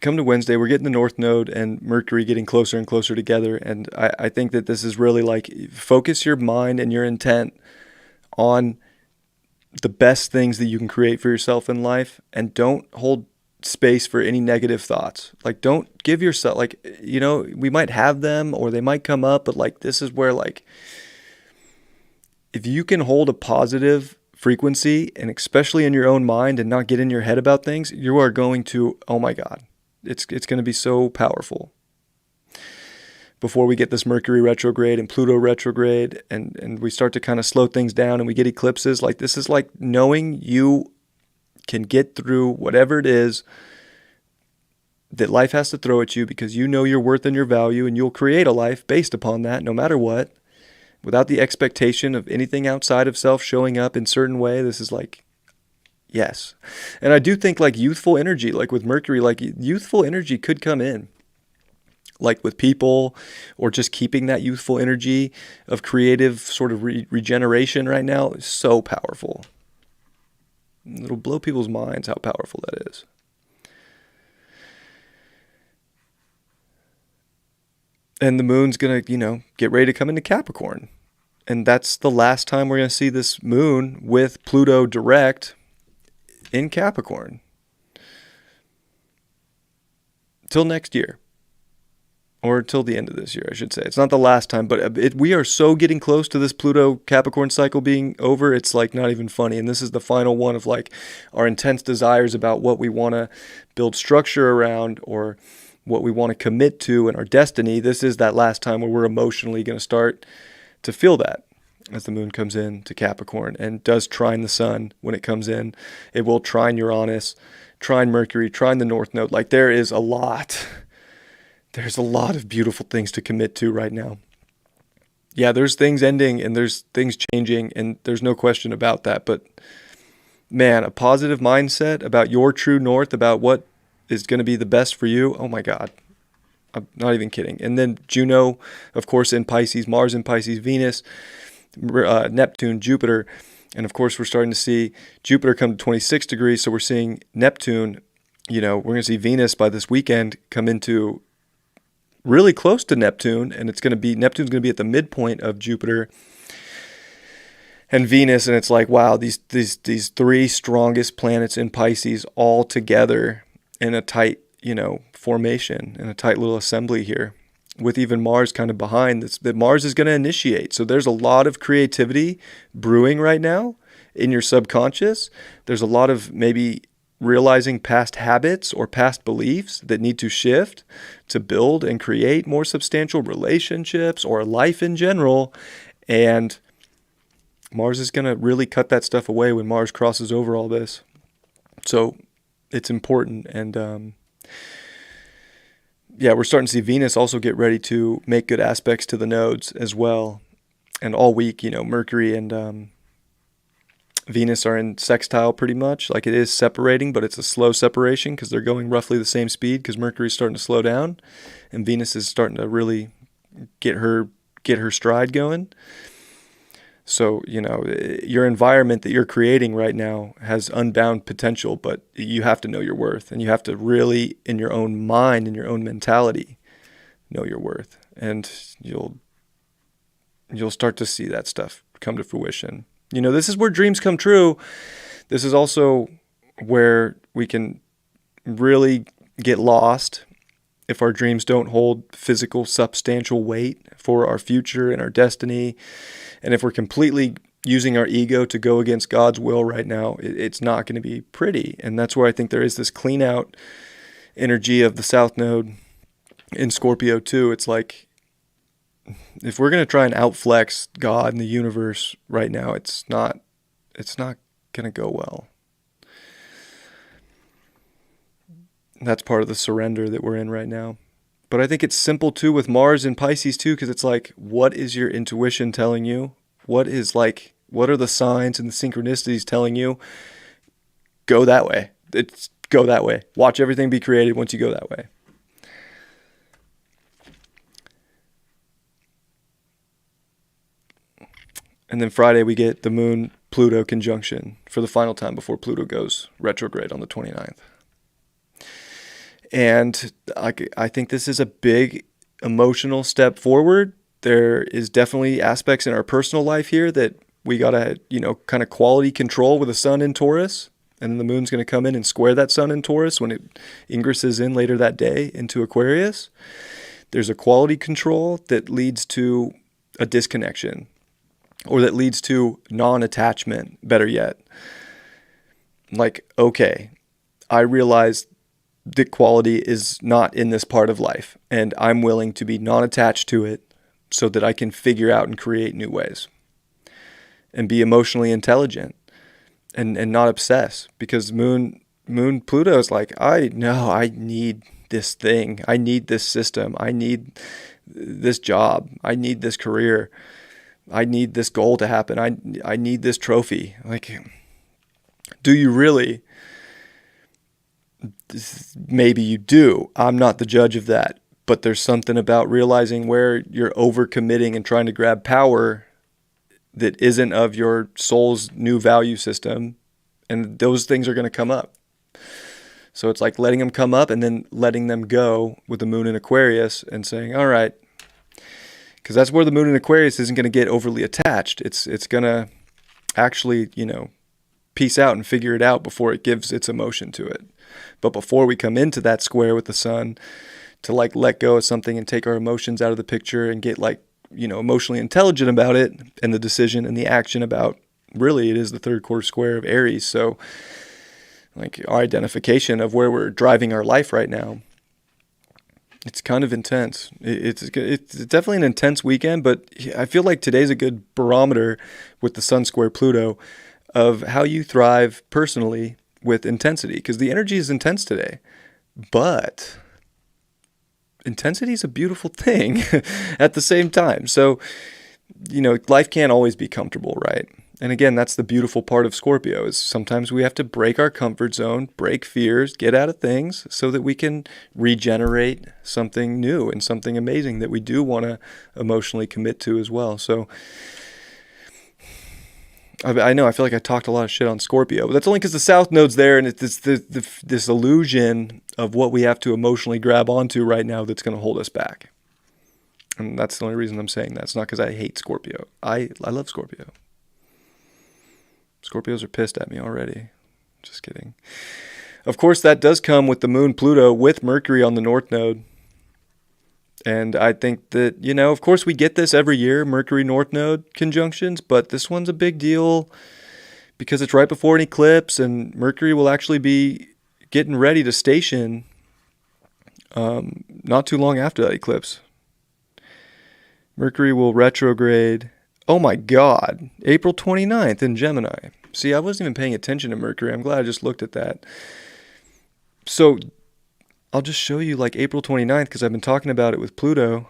Speaker 1: come to Wednesday, we're getting the North Node and Mercury getting closer and closer together. And I think that this is really like, focus your mind and your intent on the best things that you can create for yourself in life, and don't hold space for any negative thoughts. Like don't give yourself, like, we might have them or they might come up, but like this is where like, if you can hold a positive frequency, and especially in your own mind, and not get in your head about things, you are going to, oh my God, it's going to be so powerful. Before we get this Mercury retrograde and Pluto retrograde, and we start to kind of slow things down and we get eclipses, like this is like knowing you can get through whatever it is that life has to throw at you, because you know your worth and your value, and you'll create a life based upon that no matter what, without the expectation of anything outside of self showing up in certain way. This is like, yes. And I do think like youthful energy, like with Mercury, like youthful energy could come in. Like with people, or just keeping that youthful energy of creative sort of regeneration right now is so powerful. It'll blow people's minds how powerful that is. And the moon's going to, get ready to come into Capricorn. And that's the last time we're going to see this moon with Pluto direct in Capricorn. Till next year. Or till the end of this year, I should say. It's not the last time, but we are so getting close to this Pluto Capricorn cycle being over. It's like not even funny. And this is the final one of like our intense desires about what we want to build structure around, or what we want to commit to in our destiny. This is that last time where we're emotionally going to start to feel that as the moon comes in to Capricorn and does trine the sun when it comes in. It will trine Uranus, trine Mercury, trine the North Node. Like there is a lot. There's a lot of beautiful things to commit to right now. Yeah, there's things ending and there's things changing, and there's no question about that. But man, a positive mindset about your true north, about what is going to be the best for you. Oh my God. I'm not even kidding. And then Juno, of course, in Pisces, Mars in Pisces, Venus, Neptune, Jupiter. And of course, we're starting to see Jupiter come to 26 degrees. So we're seeing Neptune, we're going to see Venus by this weekend come into really close to Neptune, and Neptune's going to be at the midpoint of Jupiter and Venus, and it's like, wow, these three strongest planets in Pisces all together in a tight, formation, in a tight little assembly here, with even Mars kind of behind this, that Mars is going to initiate. So there's a lot of creativity brewing right now in your subconscious. There's a lot of maybe realizing past habits or past beliefs that need to shift to build and create more substantial relationships or life in general. And Mars is going to really cut that stuff away when Mars crosses over all this. So it's important. And yeah, we're starting to see Venus also get ready to make good aspects to the nodes as well. And all week, Mercury and Venus are in sextile pretty much. Like, it is separating, but it's a slow separation because they're going roughly the same speed, because Mercury's starting to slow down and Venus is starting to really get her stride going. So, your environment that you're creating right now has unbound potential, but you have to know your worth, and you have to really, in your own mind, in your own mentality, know your worth. And you'll start to see that stuff come to fruition. This is where dreams come true. This is also where we can really get lost if our dreams don't hold physical, substantial weight for our future and our destiny. And if we're completely using our ego to go against God's will right now, it's not going to be pretty. And that's where I think there is this clean out energy of the South Node in Scorpio too. It's like, if we're going to try and outflex God and the universe right now, it's not going to go well. That's part of the surrender that we're in right now. But I think it's simple too with Mars and Pisces too, because it's like, what is your intuition telling you? What are the signs and the synchronicities telling you? Go that way. Go that way. Watch everything be created once you go that way. And then Friday we get the Moon-Pluto conjunction for the final time before Pluto goes retrograde on the 29th. And I think this is a big emotional step forward. There is definitely aspects in our personal life here that we got to, kind of quality control with the sun in Taurus. And then the moon's going to come in and square that sun in Taurus when it ingresses in later that day into Aquarius. There's a quality control that leads to a disconnection, or that leads to non-attachment, better yet. Like, okay, I realize that quality is not in this part of life, and I'm willing to be non-attached to it so that I can figure out and create new ways and be emotionally intelligent and not obsess, because moon Pluto is like, I need this thing. I need this system. I need this job. I need this career. I need this goal to happen. I need this trophy. Like, do you really? Maybe you do. I'm not the judge of that. But there's something about realizing where you're overcommitting and trying to grab power that isn't of your soul's new value system. And those things are going to come up. So it's like letting them come up and then letting them go with the moon in Aquarius and saying, all right, because that's where the moon in Aquarius isn't going to get overly attached. It's going to actually, peace out and figure it out before it gives its emotion to it. But before we come into that square with the sun, to let go of something and take our emotions out of the picture and get emotionally intelligent about it, and the decision and the action about, really it is the third quarter square of Aries. So our identification of where we're driving our life right now, it's kind of intense. It's definitely an intense weekend, but I feel like today's a good barometer with the sun square Pluto of how you thrive personally with intensity, because the energy is intense today. But intensity is a beautiful thing at the same time. So, life can't always be comfortable, right? And again, that's the beautiful part of Scorpio, is sometimes we have to break our comfort zone, break fears, get out of things so that we can regenerate something new and something amazing that we do want to emotionally commit to as well. So I know I feel like I talked a lot of shit on Scorpio, but that's only because the South Node's there, and it's this illusion of what we have to emotionally grab onto right now that's going to hold us back. And that's the only reason I'm saying that. It's not because I hate Scorpio. I love Scorpio. Scorpios are pissed at me already. Just kidding. Of course, that does come with the moon Pluto with Mercury on the North Node. And I think that, of course we get this every year, Mercury North Node conjunctions, but this one's a big deal because it's right before an eclipse, and Mercury will actually be getting ready to station not too long after that eclipse. Mercury will retrograde, oh my God, April 29th in Gemini. See, I wasn't even paying attention to Mercury. I'm glad I just looked at that. So I'll just show you like April 29th because I've been talking about it with Pluto.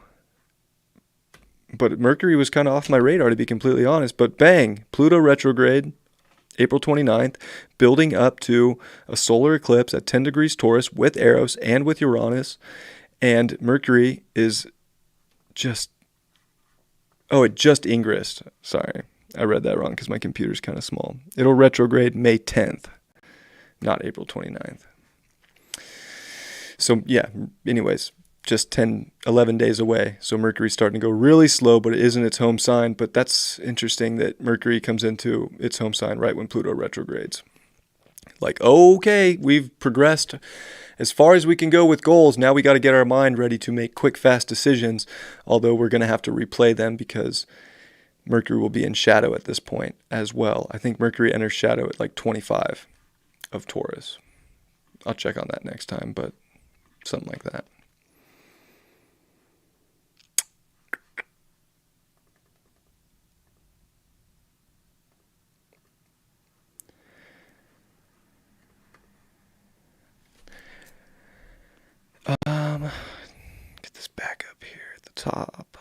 Speaker 1: But Mercury was kind of off my radar, to be completely honest. But bang, Pluto retrograde, April 29th, building up to a solar eclipse at 10 degrees Taurus with Eros and with Uranus. And Mercury is just, it just ingressed. Sorry, I read that wrong because my computer's kind of small. It'll retrograde May 10th, not April 29th. So yeah, anyways, just 10, 11 days away. So Mercury's starting to go really slow, but it is in its home sign. But that's interesting that Mercury comes into its home sign right when Pluto retrogrades. Like, okay, we've progressed as far as we can go with goals. Now we got to get our mind ready to make quick, fast decisions, although we're going to have to replay them because Mercury will be in shadow at this point as well. I think Mercury enters shadow at like 25 of Taurus. I'll check on that next time, but something like that. Get this back up here at the top.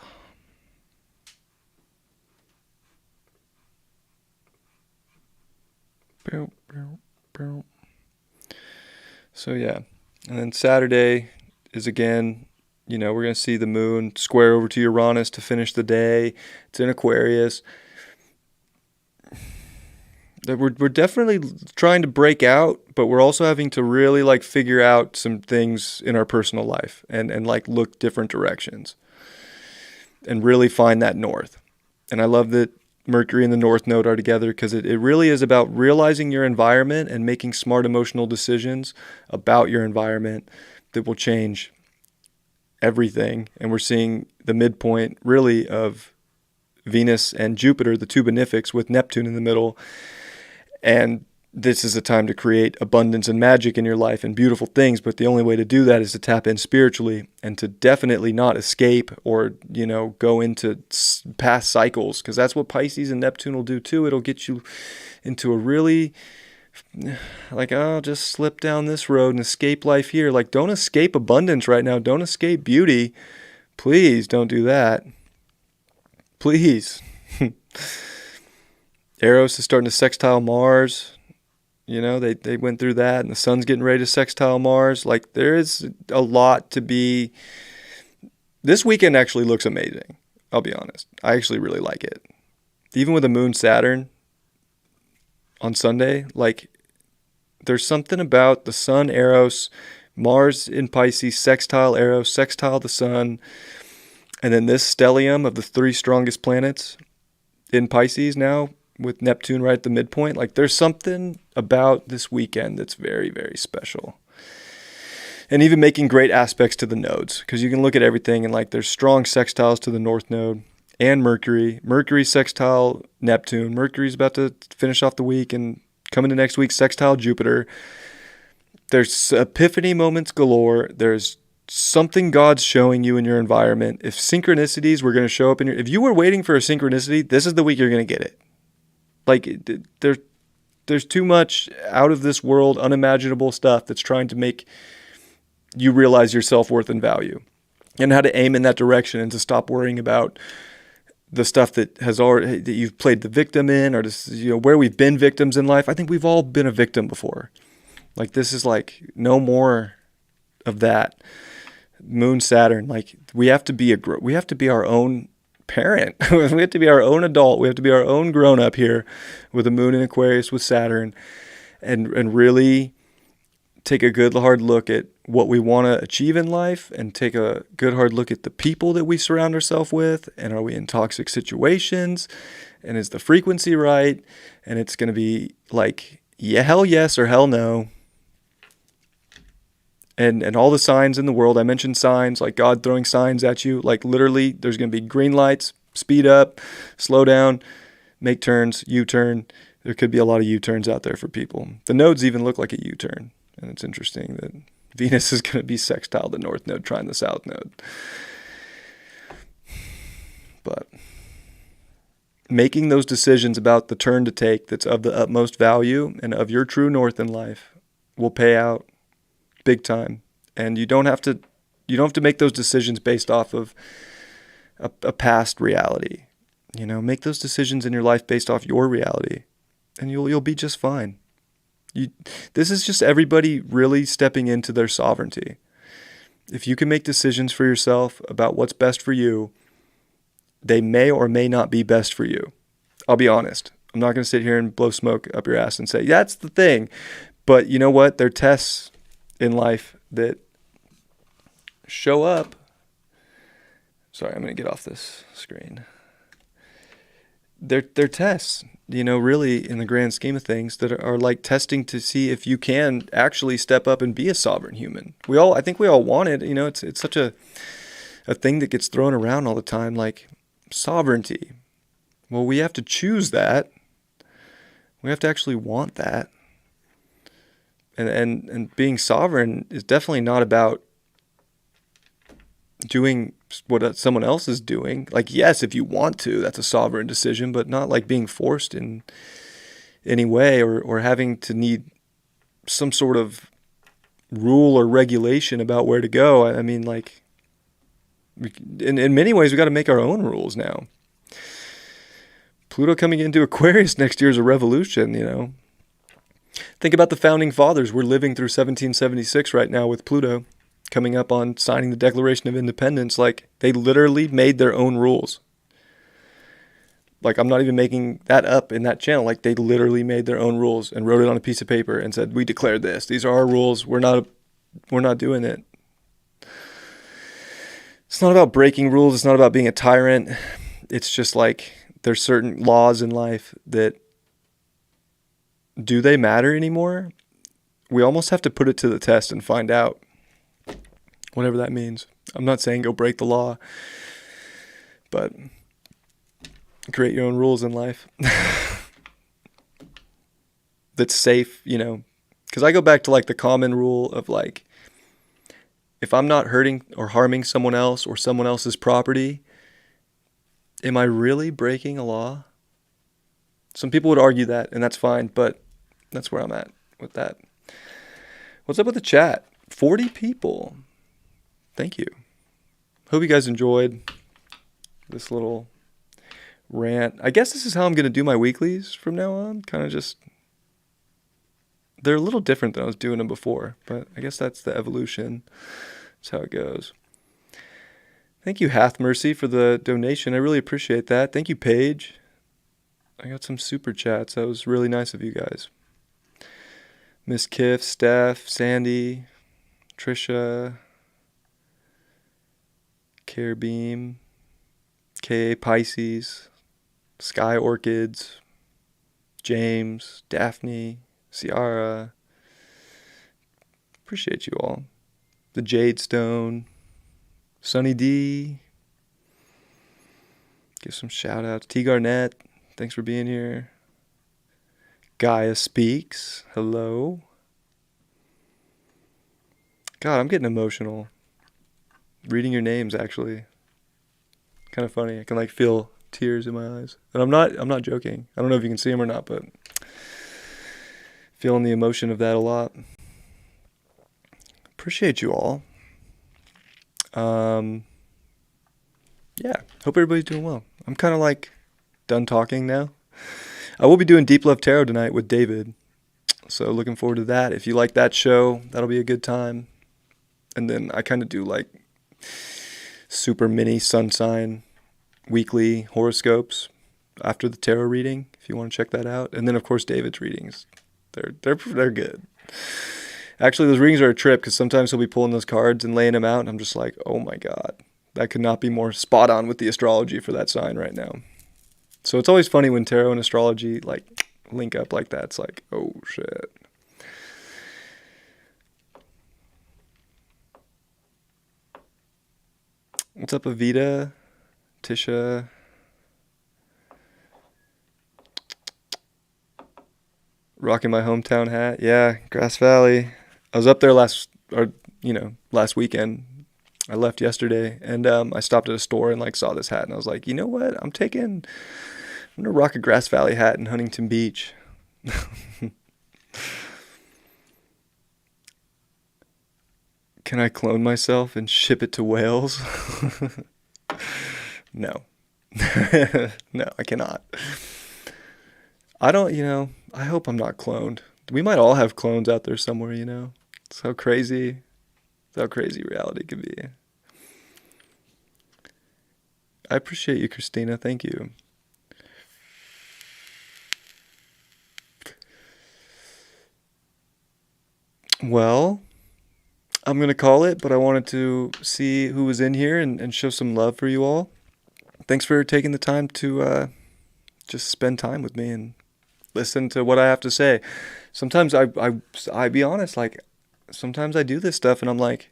Speaker 1: So yeah, and then Saturday is again, we're going to see the moon square over to Uranus to finish the day. It's in Aquarius. We're definitely trying to break out, but we're also having to really like figure out some things in our personal life and like look different directions and really find that north. And I love that Mercury and the North Node are together because it really is about realizing your environment and making smart emotional decisions about your environment that will change everything. And we're seeing the midpoint really of Venus and Jupiter, the two benefics with Neptune in the middle. And this is a time to create abundance and magic in your life and beautiful things. But the only way to do that is to tap in spiritually and to definitely not escape or, go into past cycles. Because that's what Pisces and Neptune will do too. It'll get you into a really like, just slip down this road and escape life here. Like, don't escape abundance right now. Don't escape beauty. Please don't do that. Please. Eros is starting to sextile Mars. They went through that, and the sun's getting ready to sextile Mars. Like, there is a lot to be. This weekend actually looks amazing. I'll be honest. I actually really like it. Even with the moon Saturn on Sunday, like, there's something about the sun, Eros, Mars in Pisces, sextile Eros, sextile the sun, and then this stellium of the three strongest planets in Pisces now, with Neptune right at the midpoint. Like, there's something about this weekend that's very, very special. And even making great aspects to the nodes, because you can look at everything and like there's strong sextiles to the North Node and Mercury. Mercury sextile Neptune. Mercury's about to finish off the week and come into next week sextile Jupiter. There's epiphany moments galore. There's something God's showing you in your environment. If synchronicities were going to show up if you were waiting for a synchronicity, this is the week you're going to get it. Like, there's too much out of this world, unimaginable stuff that's trying to make you realize your self-worth and value and how to aim in that direction and to stop worrying about the stuff that you've played the victim in, or just, where we've been victims in life. I think we've all been a victim before. Like, this is like no more of that. Moon Saturn, like, we have to be our own parent. We have to be our own adult. We have to be our own grown up here with the moon in Aquarius with Saturn, and really take a good hard look at what we want to achieve in life, and take a good hard look at the people that we surround ourselves with, and are we in toxic situations, and is the frequency right? And it's going to be like, yeah, hell yes or hell no. And all the signs in the world. I mentioned signs, like God throwing signs at you. Like, literally, there's going to be green lights, speed up, slow down, make turns, U-turn. There could be a lot of U-turns out there for people. The nodes even look like a U-turn. And it's interesting that Venus is going to be sextile the North Node, trying the South Node. But making those decisions about the turn to take that's of the utmost value and of your true north in life will pay out big time. And you don't have to make those decisions based off of a past reality. Make those decisions in your life based off your reality, and you'll be just fine. This is just everybody really stepping into their sovereignty. If you can make decisions for yourself about what's best for you, they may or may not be best for you. I'll be honest. I'm not going to sit here and blow smoke up your ass and say, that's the thing. But you know what? There are tests in life that show up. Sorry, I'm going to get off this screen. They're tests, really in the grand scheme of things, that are like testing to see if you can actually step up and be a sovereign human. I think we all want it. It's such a thing that gets thrown around all the time, like sovereignty. Well, we have to choose that. We have to actually want that. And being sovereign is definitely not about doing what someone else is doing. Like, yes, if you want to, that's a sovereign decision, but not like being forced in any way, or having to need some sort of rule or regulation about where to go. I mean, like, in many ways, we got to make our own rules now. Pluto coming into Aquarius next year is a revolution, Think about the founding fathers. We're living through 1776 right now with Pluto coming up on signing the Declaration of Independence. Like, they literally made their own rules. Like, I'm not even making that up in that channel. Like, they literally made their own rules and wrote it on a piece of paper and said, we declared this. These are our rules. We're not doing it. It's not about breaking rules. It's not about being a tyrant. It's just like, there's certain laws in life that, do they matter anymore? We almost have to put it to the test and find out. Whatever that means. I'm not saying go break the law, but create your own rules in life. That's safe, because I go back to like the common rule of like, if I'm not hurting or harming someone else or someone else's property, am I really breaking a law? Some people would argue that, and that's fine, but that's where I'm at with that. What's up with the chat? 40 people. Thank you. Hope you guys enjoyed this little rant. I guess this is how I'm going to do my weeklies from now on. Kind of just, they're a little different than I was doing them before, but I guess that's the evolution. That's how it goes. Thank you, Hath Mercy, for the donation. I really appreciate that. Thank you, Paige. I got some super chats. That was really nice of you guys. Miss Kiff, Steph, Sandy, Trisha, Carebeam, K.A. Pisces, Sky Orchids, James, Daphne, Ciara. Appreciate you all. The Jade Stone, Sunny D. Give some shout outs. T. Garnett, thanks for being here. Gaia Speaks, hello. God, I'm getting emotional. Reading your names, actually. Kind of funny. I can like feel tears in my eyes. And I'm not joking. I don't know if you can see them or not, but feeling the emotion of that a lot. Appreciate you all. Yeah, hope everybody's doing well. I'm kind of like done talking now. I will be doing Deep Love Tarot tonight with David. So looking forward to that. If you like that show, that'll be a good time. And then I kind of do like super mini sun sign weekly horoscopes after the tarot reading, if you want to check that out. And then of course David's readings. They're good. Actually, those readings are a trip because sometimes he'll be pulling those cards and laying them out, and I'm just like, oh my God, that could not be more spot on with the astrology for that sign right now. So it's always funny when tarot and astrology like link up like that. It's like, oh shit. What's up, Avita? Tisha? Rocking my hometown hat. Yeah, Grass Valley. I was up there last weekend. I left yesterday, and I stopped at a store and like saw this hat, and I was like, you know what? I'm gonna rock a Grass Valley hat in Huntington Beach. Can I clone myself and ship it to Wales? No. No, I cannot. I don't, I hope I'm not cloned. We might all have clones out there somewhere, It's how crazy reality can be. I appreciate you, Christina. Thank you. Well, I'm going to call it, but I wanted to see who was in here and show some love for you all. Thanks for taking the time to just spend time with me and listen to what I have to say. Sometimes I be honest, like, sometimes I do this stuff and I'm like,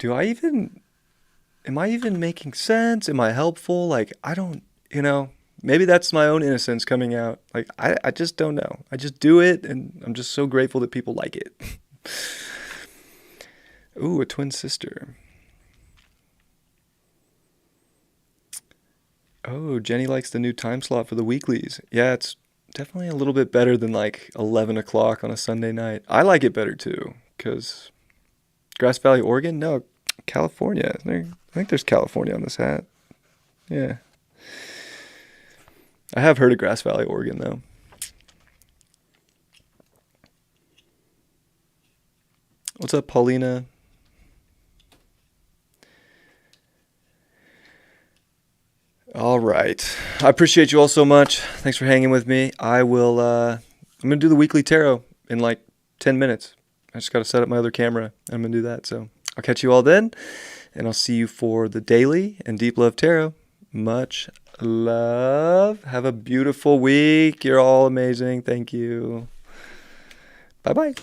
Speaker 1: am I even making sense? Am I helpful? Like, I don't, maybe that's my own innocence coming out. Like, I just don't know. I just do it and I'm just so grateful that people like it. Ooh, a twin sister. Oh, Jenny likes the new time slot for the weeklies. Yeah, it's definitely a little bit better than like 11 o'clock on a Sunday night. I like it better too, because Grass Valley, Oregon? No, California. I think there's California on this hat. Yeah. I have heard of Grass Valley, Oregon, though. What's up, Paulina? All right. I appreciate you all so much. Thanks for hanging with me. I'm going to do the weekly tarot in like 10 minutes. I just got to set up my other camera. I'm going to do that. So I'll catch you all then. And I'll see you for the daily and Deep Love Tarot. Much love. Have a beautiful week. You're all amazing. Thank you. Bye-bye.